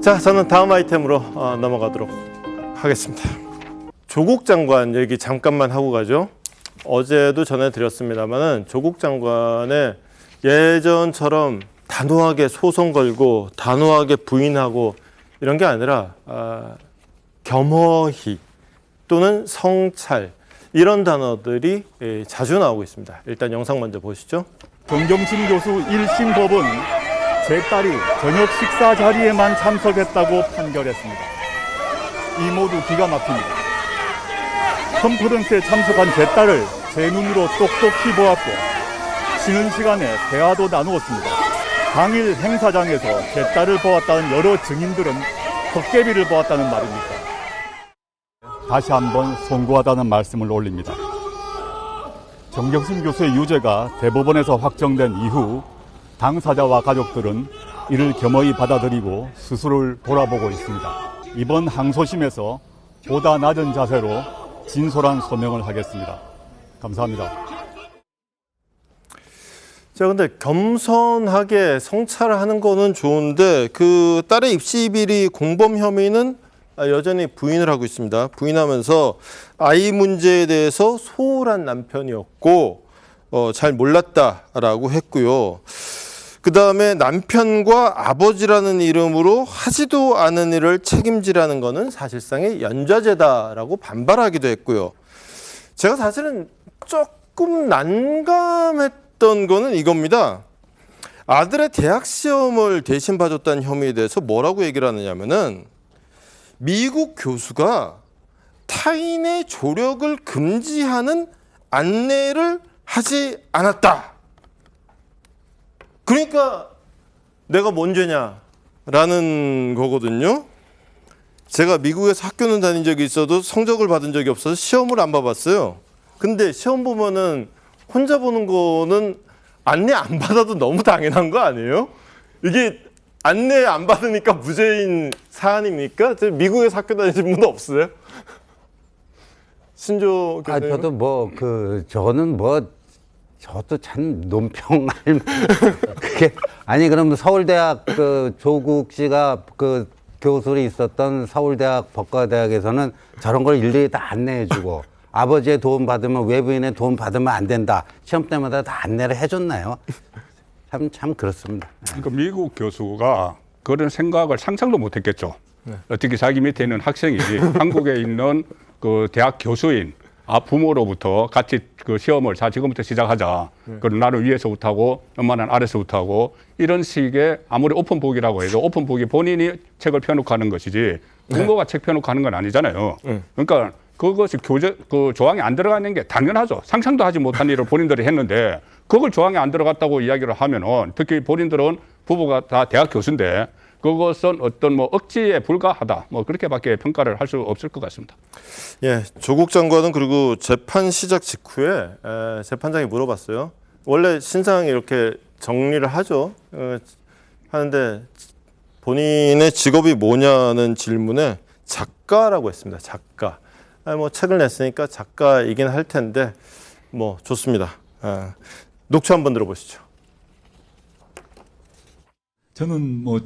자, 저는 다음 아이템으로 넘어가도록 하겠습니다. 조국 장관 얘기 잠깐만 하고 가죠. 어제도 전해드렸습니다만은 조국 장관의 예전처럼 단호하게 소송 걸고 단호하게 부인하고 이런 게 아니라 겸허히 또는 성찰 이런 단어들이 자주 나오고 있습니다. 일단 영상 먼저 보시죠. 정경심 교수 1심 법은 제 딸이 저녁 식사 자리에만 참석했다고 판결했습니다. 이 모두 기가 막힙니다. 컨퍼런스에 참석한 제 딸을 제 눈으로 똑똑히 보았고 쉬는 시간에 대화도 나누었습니다. 당일 행사장에서 제 딸을 보았다는 여러 증인들은 헛개비를 보았다는 말입니다. 다시 한번 송구하다는 말씀을 올립니다. 정경심 교수의 유죄가 대법원에서 확정된 이후 당사자와 가족들은 이를 겸허히 받아들이고 스스로를 돌아보고 있습니다. 이번 항소심에서 보다 낮은 자세로 진솔한 소명을 하겠습니다. 감사합니다. 자, 근데 겸손하게 성찰하는 거는 좋은데 딸의 입시 비리 공범 혐의는 여전히 부인을 하고 있습니다. 부인하면서 아이 문제에 대해서 소홀한 남편이었고 잘 몰랐다라고 했고요. 그 다음에 남편과 아버지라는 이름으로 하지도 않은 일을 책임지라는 것은 사실상의 연좌제다라고 반발하기도 했고요. 제가 사실은 조금 난감했던 거는 이겁니다. 아들의 대학 시험을 대신 봐줬다는 혐의에 대해서 뭐라고 얘기를 하느냐면은 미국 교수가 타인의 조력을 금지하는 안내를 하지 않았다. 그러니까 내가 뭔 죄냐라는 거거든요. 제가 미국에서 학교는 다닌 적이 있어도 성적을 받은 적이 없어서 시험을 안 봐봤어요. 근데 시험 보면은 혼자 보는 거는 안내 안 받아도 너무 당연한 거 아니에요? 이게 안내 안 받으니까 무죄인 사안입니까? 미국에서 학교 다니신 분 없어요? 신조 교수님? 저도 저도 참 논평할 그게 아니 그러면 서울대학 조국 씨가 교수로 있었던 서울대학 법과대학에서는 저런 걸 일일이 다 안내해주고 아버지의 도움 받으면 외부인의 도움 받으면 안 된다. 시험 때마다 다 안내를 해줬나요? 참 그렇습니다. 그러니까 미국 교수가 그런 생각을 상상도 못했겠죠. 네. 어떻게 자기 밑에 있는 학생이 한국에 있는 대학 교수인 부모로부터 같이 시험을 자 지금부터 시작하자. 그럼 나는 위에서부터 하고 엄마는 아래서부터 하고 이런 식의 아무리 오픈북이라고 해도 오픈북이 본인이 책을 펴놓고 하는 것이지 부모가 책 펴놓고 하는 건 아니잖아요. 그러니까 그것이 조항이 안 들어가는 게 당연하죠. 상상도 하지 못한 일을 본인들이 했는데 그걸 조항이 안 들어갔다고 이야기를 하면은 특히 본인들은 부부가 다 대학 교수인데 그것은 어떤 억지에 불과하다. 그렇게밖에 평가를 할 수 없을 것 같습니다. 예, 조국 장관은 그리고 재판 시작 직후에 재판장이 물어봤어요. 원래 신상 이렇게 정리를 하죠. 하는데 본인의 직업이 뭐냐는 질문에 작가라고 했습니다. 작가. 뭐 책을 냈으니까 작가이긴 할 텐데 뭐 좋습니다. 녹취 한번 들어보시죠. 저는 뭐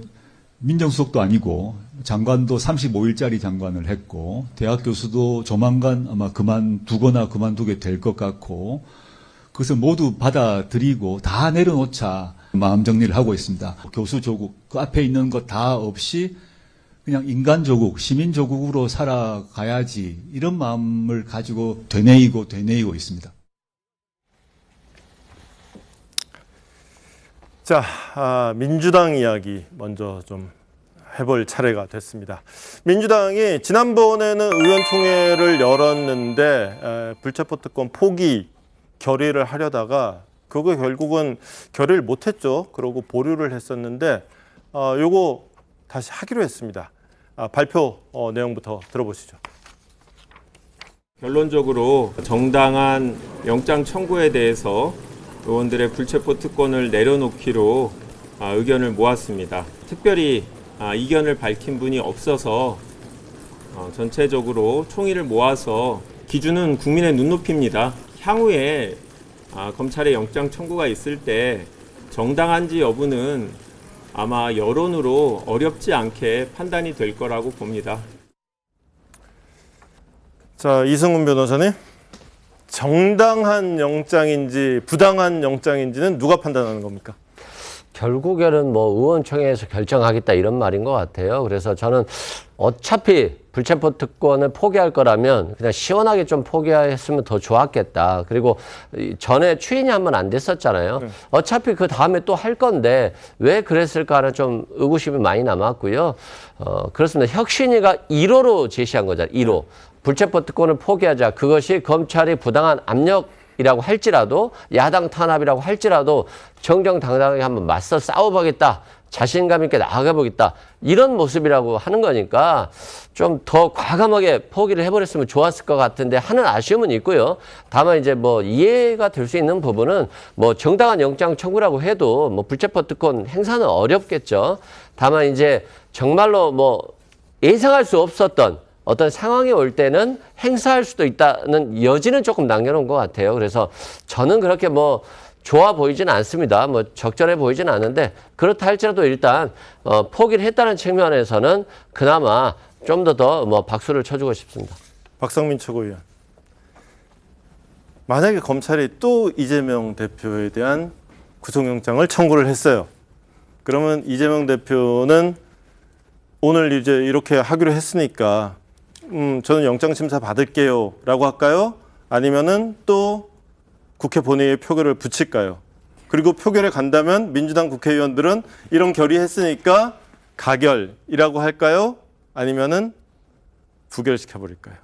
민정수석도 아니고 장관도 35일짜리 장관을 했고 대학 교수도 조만간 아마 그만두거나 그만두게 될 것 같고 그것을 모두 받아들이고 다 내려놓자 마음 정리를 하고 있습니다. 교수 조국 그 앞에 있는 것 다 없이 그냥 인간 조국, 시민 조국으로 살아가야지 이런 마음을 가지고 되뇌이고 있습니다. 자, 민주당 이야기 먼저 좀 해볼 차례가 됐습니다. 민주당이 지난번에는 의원총회를 열었는데 불체포 특권 포기 결의를 하려다가 그거 결국은 결의를 못했죠. 그러고 보류를 했었는데 요거 다시 하기로 했습니다. 발표 내용부터 들어보시죠. 결론적으로 정당한 영장 청구에 대해서 의원들의 불체포 특권을 내려놓기로 의견을 모았습니다. 특별히 이견을 밝힌 분이 없어서 전체적으로 총의를 모아서 기준은 국민의 눈높이입니다. 향후에 검찰의 영장 청구가 있을 때 정당한지 여부는 아마 여론으로 어렵지 않게 판단이 될 거라고 봅니다. 자, 이승훈 변호사님. 정당한 영장인지 부당한 영장인지는 누가 판단하는 겁니까? 결국에는 뭐 의원총회에서 결정하겠다 이런 말인 것 같아요. 그래서 저는 어차피 불체포 특권을 포기할 거라면 그냥 시원하게 좀 포기했으면 더 좋았겠다. 그리고 전에 추인이 한 번 안 됐었잖아요. 어차피 그 다음에 또 할 건데 왜 그랬을까는 좀 의구심이 많이 남았고요. 그렇습니다. 혁신위가 1호로 제시한 거잖아요. 1호. 불체포 특권을 포기하자. 그것이 검찰이 부당한 압력이라고 할지라도 야당 탄압이라고 할지라도 정정당당하게 한번 맞서 싸워보겠다. 자신감 있게 나아가보겠다. 이런 모습이라고 하는 거니까 좀 더 과감하게 포기를 해버렸으면 좋았을 것 같은데 하는 아쉬움은 있고요. 다만 이제 뭐 이해가 될 수 있는 부분은 뭐 정당한 영장 청구라고 해도 뭐 불체포 특권 행사는 어렵겠죠. 다만 이제 정말로 뭐 예상할 수 없었던 어떤 상황이 올 때는 행사할 수도 있다는 여지는 조금 남겨놓은 것 같아요. 그래서 저는 그렇게 뭐 좋아 보이지는 않습니다. 뭐 적절해 보이지는 않는데 그렇다 할지라도 일단 포기를 했다는 측면에서는 그나마 좀 더 뭐 박수를 쳐주고 싶습니다. 박성민 최고위원. 만약에 검찰이 또 이재명 대표에 대한 구속영장을 청구를 했어요. 그러면 이재명 대표는 오늘 이제 이렇게 하기로 했으니까 저는 영장심사 받을게요 라고 할까요? 아니면은 또 국회 본회의에 표결을 붙일까요? 그리고 표결에 간다면 민주당 국회의원들은 이런 결의했으니까 가결이라고 할까요? 아니면은 부결시켜버릴까요?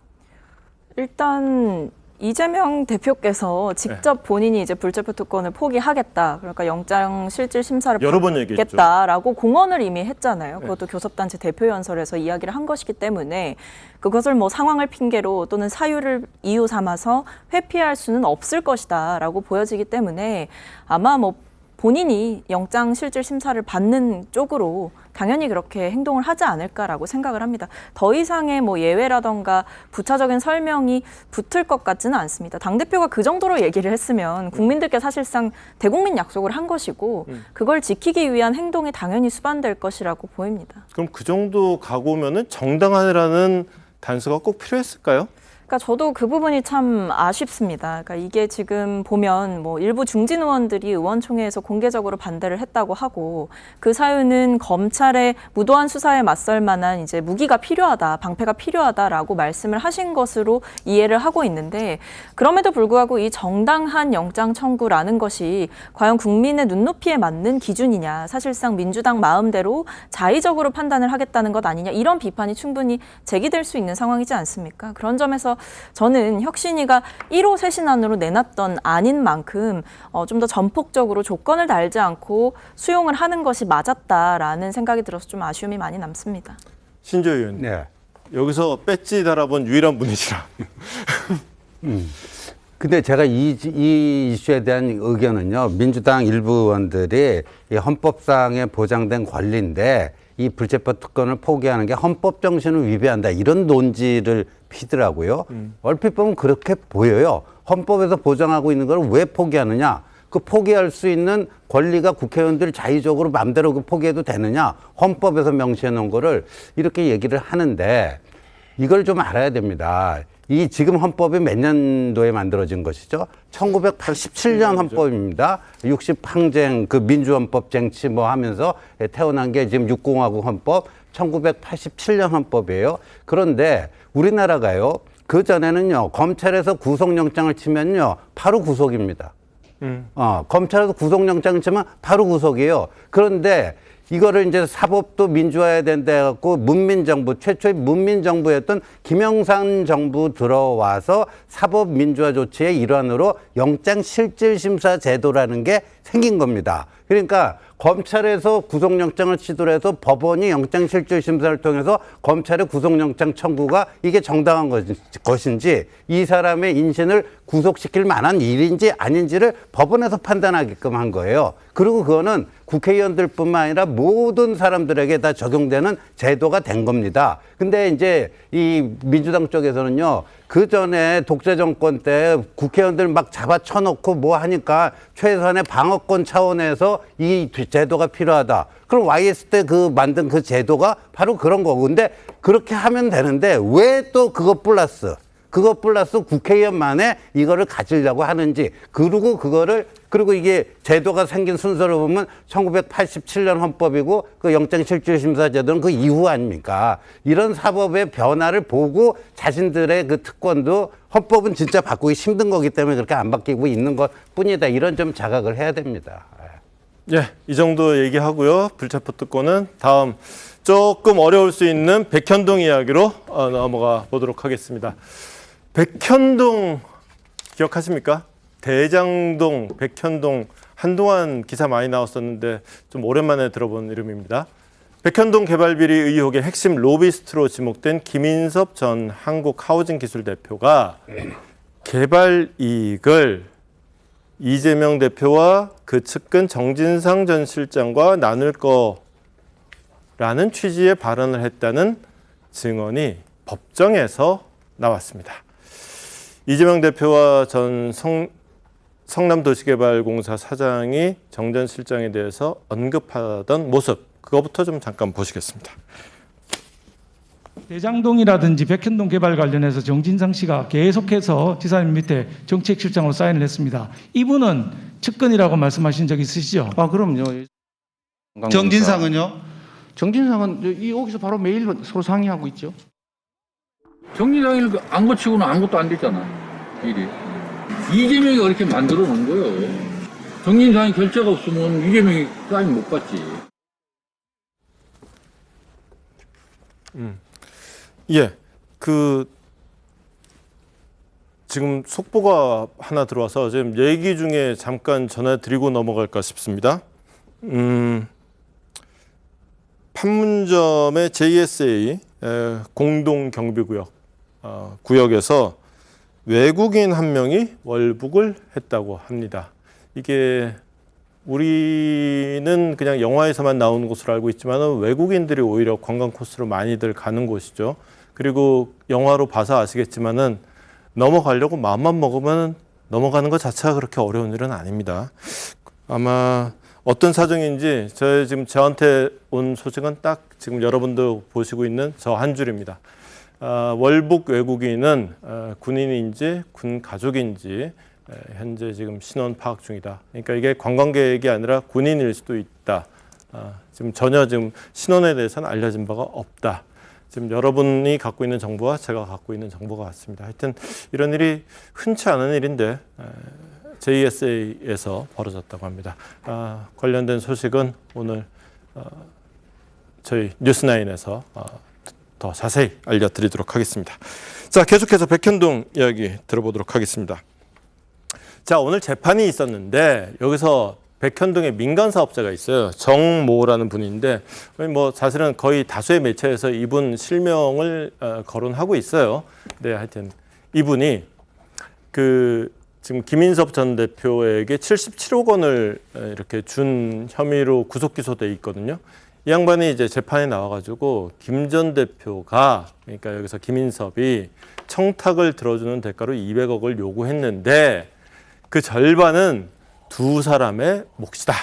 일단 이재명 대표께서 직접 본인이 이제 불체포 특권을 포기하겠다. 그러니까 영장 실질 심사를 여러 번 얘기했죠. 받겠다라고 공언을 이미 했잖아요. 그것도 교섭단체 대표연설에서 이야기를 한 것이기 때문에 그것을 뭐 상황을 핑계로 또는 사유를 이유 삼아서 회피할 수는 없을 것이다라고 보여지기 때문에 아마 뭐 본인이 영장 실질 심사를 받는 쪽으로 당연히 그렇게 행동을 하지 않을까라고 생각을 합니다. 더 이상의 뭐 예외라던가 부차적인 설명이 붙을 것 같지는 않습니다. 당대표가 그 정도로 얘기를 했으면 국민들께 사실상 대국민 약속을 한 것이고 그걸 지키기 위한 행동이 당연히 수반될 것이라고 보입니다. 그럼 그 정도 각오면은 정당하라는 단서가 꼭 필요했을까요? 그러니까 저도 그 부분이 참 아쉽습니다. 그러니까 이게 지금 보면 뭐 일부 중진 의원들이 의원총회에서 공개적으로 반대를 했다고 하고 그 사유는 검찰의 무도한 수사에 맞설 만한 이제 무기가 필요하다, 방패가 필요하다라고 말씀을 하신 것으로 이해를 하고 있는데 그럼에도 불구하고 이 정당한 영장 청구라는 것이 과연 국민의 눈높이에 맞는 기준이냐, 사실상 민주당 마음대로 자의적으로 판단을 하겠다는 것 아니냐 이런 비판이 충분히 제기될 수 있는 상황이지 않습니까? 그런 점에서 저는 혁신위가 1호 쇄신안으로 내놨던 안인 만큼 좀 더 전폭적으로 조건을 달지 않고 수용을 하는 것이 맞았다라는 생각이 들어서 좀 아쉬움이 많이 남습니다. 신조 의원님. 네. 여기서 배지 달아본 유일한 분이시라. 근데 제가 이 이슈에 대한 의견은요, 민주당 일부 의원들이 이 헌법상에 보장된 권리인데 이 불체포 특권을 포기하는 게 헌법 정신을 위배한다 이런 논지를 잡히더라고요. 얼핏 보면 그렇게 보여요. 헌법에서 보장하고 있는 걸 왜 포기하느냐? 그 포기할 수 있는 권리가 국회의원들이 자의적으로 마음대로 그 포기해도 되느냐? 헌법에서 명시해 놓은 거를 이렇게 얘기를 하는데 이걸 좀 알아야 됩니다. 이 지금 헌법이 몇 년도에 만들어진 것이죠? 1987년 헌법입니다. 60항쟁 그 민주헌법 쟁취 뭐 하면서 태어난 게 지금 6공화국 헌법 1987년 헌법이에요. 그런데 우리나라가요. 그 전에는요. 검찰에서 구속영장을 치면요. 바로 구속입니다. 검찰에서 구속영장을 치면 바로 구속이에요. 그런데 이거를 이제 사법도 민주화해야 된다 해갖고 문민정부, 최초의 문민정부였던 김영삼 정부 들어와서 사법 민주화 조치의 일환으로 영장실질심사 제도라는 게 생긴 겁니다. 그러니까 검찰에서 구속영장을 취소해서 법원이 영장실질심사를 통해서 검찰의 구속영장 청구가 이게 정당한 것인지 이 사람의 인신을 구속시킬 만한 일인지 아닌지를 법원에서 판단하게끔 한 거예요. 그리고 그거는 국회의원들뿐만 아니라 모든 사람들에게 다 적용되는 제도가 된 겁니다. 근데 이제 이 민주당 쪽에서는요, 그 전에 독재 정권 때 국회의원들 막 잡아쳐놓고 뭐 하니까 최소한의 방어권 차원에서 이 제도가 필요하다. 그럼 YS 때 그 만든 그 제도가 바로 그런 거고. 근데 그렇게 하면 되는데 왜 또 그것 플러스 국회의원만에 이거를 가지려고 하는지, 그리고 이게 제도가 생긴 순서를 보면 1987년 헌법이고 그 영장실질심사 제도는 그 이후 아닙니까? 이런 사법의 변화를 보고 자신들의 그 특권도 헌법은 진짜 바꾸기 힘든 거기 때문에 그렇게 안 바뀌고 있는 것 뿐이다. 이런 좀 자각을 해야 됩니다. 예, 이 정도 얘기하고요. 불체포 특권은 다음 조금 어려울 수 있는 백현동 이야기로 넘어가 보도록 하겠습니다. 백현동 기억하십니까? 대장동, 백현동 한동안 기사 많이 나왔었는데 좀 오랜만에 들어본 이름입니다. 백현동 개발 비리 의혹의 핵심 로비스트로 지목된 김인섭 전 한국하우징기술 대표가 개발 이익을 이재명 대표와 그 측근 정진상 전 실장과 나눌 거라는 취지의 발언을 했다는 증언이 법정에서 나왔습니다. 이재명 대표와 전 성남도시개발공사 사장이 정 전 실장에 대해서 언급하던 모습, 그거부터 좀 잠깐 보시겠습니다. 대장동이라든지 백현동 개발 관련해서 정진상 씨가 계속해서 지사님 밑에 정책실장으로 사인을 했습니다. 이분은 측근이라고 말씀하신 적 있으시죠? 아, 그럼요. 정진상은요? 정진상은 여기서 바로 매일 서로 상의하고 있죠. 정진상이 안 거치고는 아무것도 안 됐잖아, 일이. 이재명이 그렇게 만들어 놓은 거예요. 정진상이 결재가 없으면 이재명이 사인 못 받지. 예, 지금 속보가 하나 들어와서 지금 얘기 중에 잠깐 전해드리고 넘어갈까 싶습니다. 판문점의 JSA 공동경비구역 구역에서 외국인 한 명이 월북을 했다고 합니다. 이게 우리는 그냥 영화에서만 나오는 곳으로 알고 있지만 외국인들이 오히려 관광 코스로 많이들 가는 곳이죠. 그리고 영화로 봐서 아시겠지만은 넘어가려고 마음만 먹으면 넘어가는 것 자체가 그렇게 어려운 일은 아닙니다. 아마 어떤 사정인지 지금 저한테 온 소식은 딱 지금 여러분도 보시고 있는 저 한 줄입니다. 월북 외국인은 군인인지 군 가족인지 현재 지금 신원 파악 중이다. 그러니까 이게 관광객이 아니라 군인일 수도 있다. 지금 전혀 지금 신원에 대해서는 알려진 바가 없다. 지금 여러분이 갖고 있는 정보와 제가 갖고 있는 정보가 같습니다. 하여튼 이런 일이 흔치 않은 일인데 JSA에서 벌어졌다고 합니다. 관련된 소식은 오늘 저희 뉴스9에서 더 자세히 알려드리도록 하겠습니다. 자, 계속해서 백현동 이야기 들어보도록 하겠습니다. 자, 오늘 재판이 있었는데 여기서 백현동에 민간 사업자가 있어요. 정모라는 분인데 뭐 사실은 거의 다수의 매체에서 이분 실명을 거론하고 있어요. 네, 하여튼 이분이 지금 김인섭 전 대표에게 77억 원을 이렇게 준 혐의로 구속 기소돼 있거든요. 이 양반이 이제 재판에 나와가지고 김 전 대표가, 그러니까 여기서 김인섭이 청탁을 들어주는 대가로 200억을 요구했는데 그 절반은 두 사람의 몫이다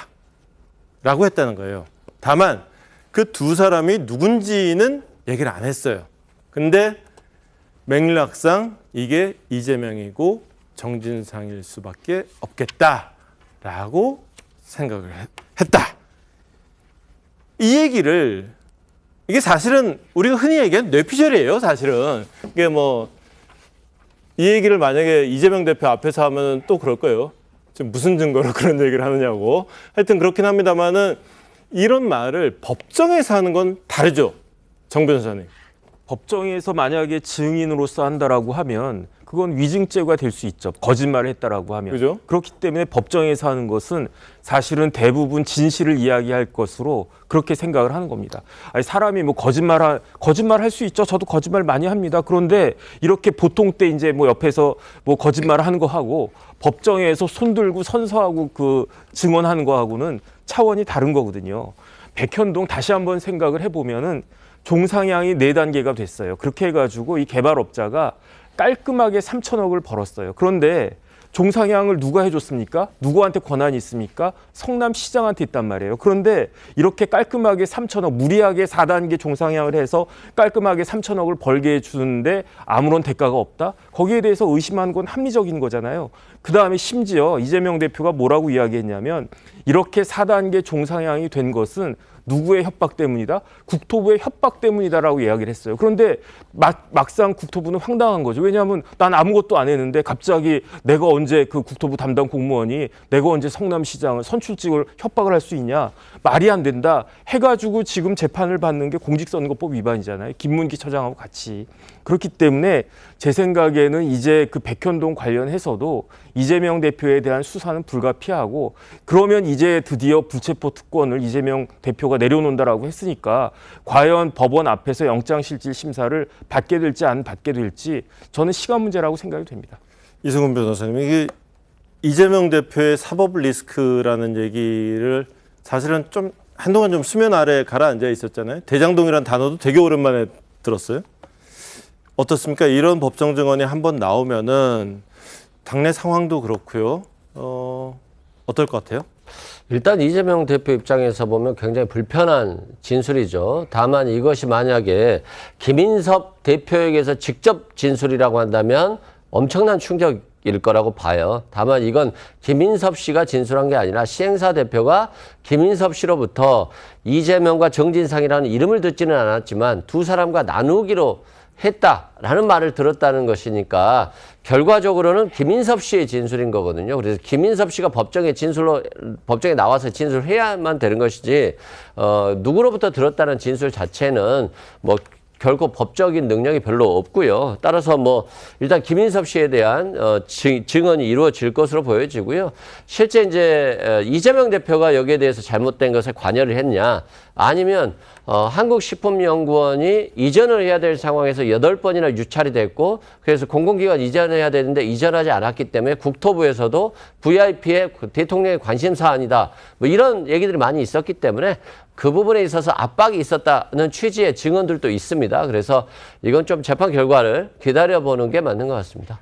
라고 했다는 거예요. 다만 그 두 사람이 누군지는 얘기를 안 했어요. 근데 맥락상 이게 이재명이고 정진상일 수밖에 없겠다라고 생각을 했다. 이 얘기를 이게 사실은 우리가 흔히 얘기하는 뇌피셜이에요. 사실은 이게 뭐 이 얘기를 만약에 이재명 대표 앞에서 하면 또 그럴 거예요. 지금 무슨 증거로 그런 얘기를 하느냐고. 하여튼 그렇긴 합니다만은 이런 말을 법정에서 하는 건 다르죠. 정 변호사님. 법정에서 만약에 증인으로서 한다라고 하면 그건 위증죄가 될 수 있죠. 거짓말을 했다라고 하면. 그죠? 그렇기 때문에 법정에서 하는 것은 사실은 대부분 진실을 이야기할 것으로 그렇게 생각을 하는 겁니다. 아니, 사람이 뭐 거짓말 할 수 있죠. 저도 거짓말 많이 합니다. 그런데 이렇게 보통 때 이제 뭐 옆에서 뭐 거짓말을 하는 거 하고 법정에서 손들고 선서하고 그 증언하는 거 하고는 차원이 다른 거거든요. 백현동 다시 한번 생각을 해보면은 종상향이 4단계가 됐어요. 그렇게 해가지고 이 개발업자가 깔끔하게 3천억을 벌었어요. 그런데 종상향을 누가 해줬습니까? 누구한테 권한이 있습니까? 성남시장한테 있단 말이에요. 그런데 이렇게 깔끔하게 3천억, 무리하게 4단계 종상향을 해서 깔끔하게 3천억을 벌게 해주는데 아무런 대가가 없다? 거기에 대해서 의심하는 건 합리적인 거잖아요. 그 다음에 심지어 이재명 대표가 뭐라고 이야기했냐면 이렇게 4단계 종상향이 된 것은 누구의 협박 때문이다? 국토부의 협박 때문이다라고 이야기를 했어요. 그런데 막상 국토부는 황당한 거죠. 왜냐하면 난 아무것도 안 했는데 갑자기 내가 언제 그 국토부 담당 공무원이 내가 언제 성남시장을 선출직을 협박을 할 수 있냐? 말이 안 된다 해가지고 지금 재판을 받는 게 공직선거법 위반이잖아요. 김문기 처장하고 같이. 그렇기 때문에 제 생각에는 이제 그 백현동 관련해서도 이재명 대표에 대한 수사는 불가피하고 그러면 이제 드디어 불체포 특권을 이재명 대표가 내려놓는다라고 했으니까 과연 법원 앞에서 영장실질 심사를 받게 될지 안 받게 될지 저는 시간 문제라고 생각이 됩니다. 이승훈 변호사님, 이게 이재명 대표의 사법 리스크라는 얘기를 사실은 좀 한동안 좀 수면 아래 가라앉아 있었잖아요. 대장동이라는 단어도 되게 오랜만에 들었어요. 어떻습니까? 이런 법정 증언이 한번 나오면은 당내 상황도 그렇고요. 어떨 것 같아요? 일단 이재명 대표 입장에서 보면 굉장히 불편한 진술이죠. 다만 이것이 만약에 김인섭 대표에게서 직접 진술이라고 한다면 엄청난 충격일 거라고 봐요. 다만 이건 김인섭 씨가 진술한 게 아니라 시행사 대표가 김인섭 씨로부터 이재명과 정진상이라는 이름을 듣지는 않았지만 두 사람과 나누기로 했다라는 말을 들었다는 것이니까 결과적으로는 김인섭 씨의 진술인 거거든요. 그래서 김인섭 씨가 법정에 나와서 진술해야만 되는 것이지 누구로부터 들었다는 진술 자체는 뭐 결코 법적인 능력이 별로 없고요. 따라서 뭐 일단 김인섭 씨에 대한 증언이 이루어질 것으로 보여지고요. 실제 이제 이재명 대표가 여기에 대해서 잘못된 것에 관여를 했냐 아니면 한국식품연구원이 이전을 해야 될 상황에서 8번이나 유찰이 됐고 그래서 공공기관 이전을 해야 되는데 이전하지 않았기 때문에 국토부에서도 VIP의 대통령의 관심사안이다. 뭐 이런 얘기들이 많이 있었기 때문에 그 부분에 있어서 압박이 있었다는 취지의 증언들도 있습니다. 그래서 이건 좀 재판 결과를 기다려보는 게 맞는 것 같습니다.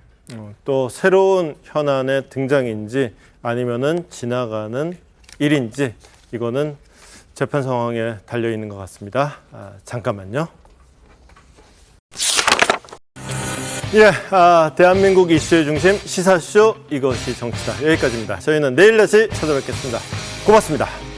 또 새로운 현안의 등장인지 아니면은 지나가는 일인지 이거는 재판 상황에 달려 있는 것 같습니다. 잠깐만요. 예, 대한민국 이슈의 중심 시사쇼 이것이 정치다. 여기까지입니다. 저희는 내일 다시 찾아뵙겠습니다. 고맙습니다.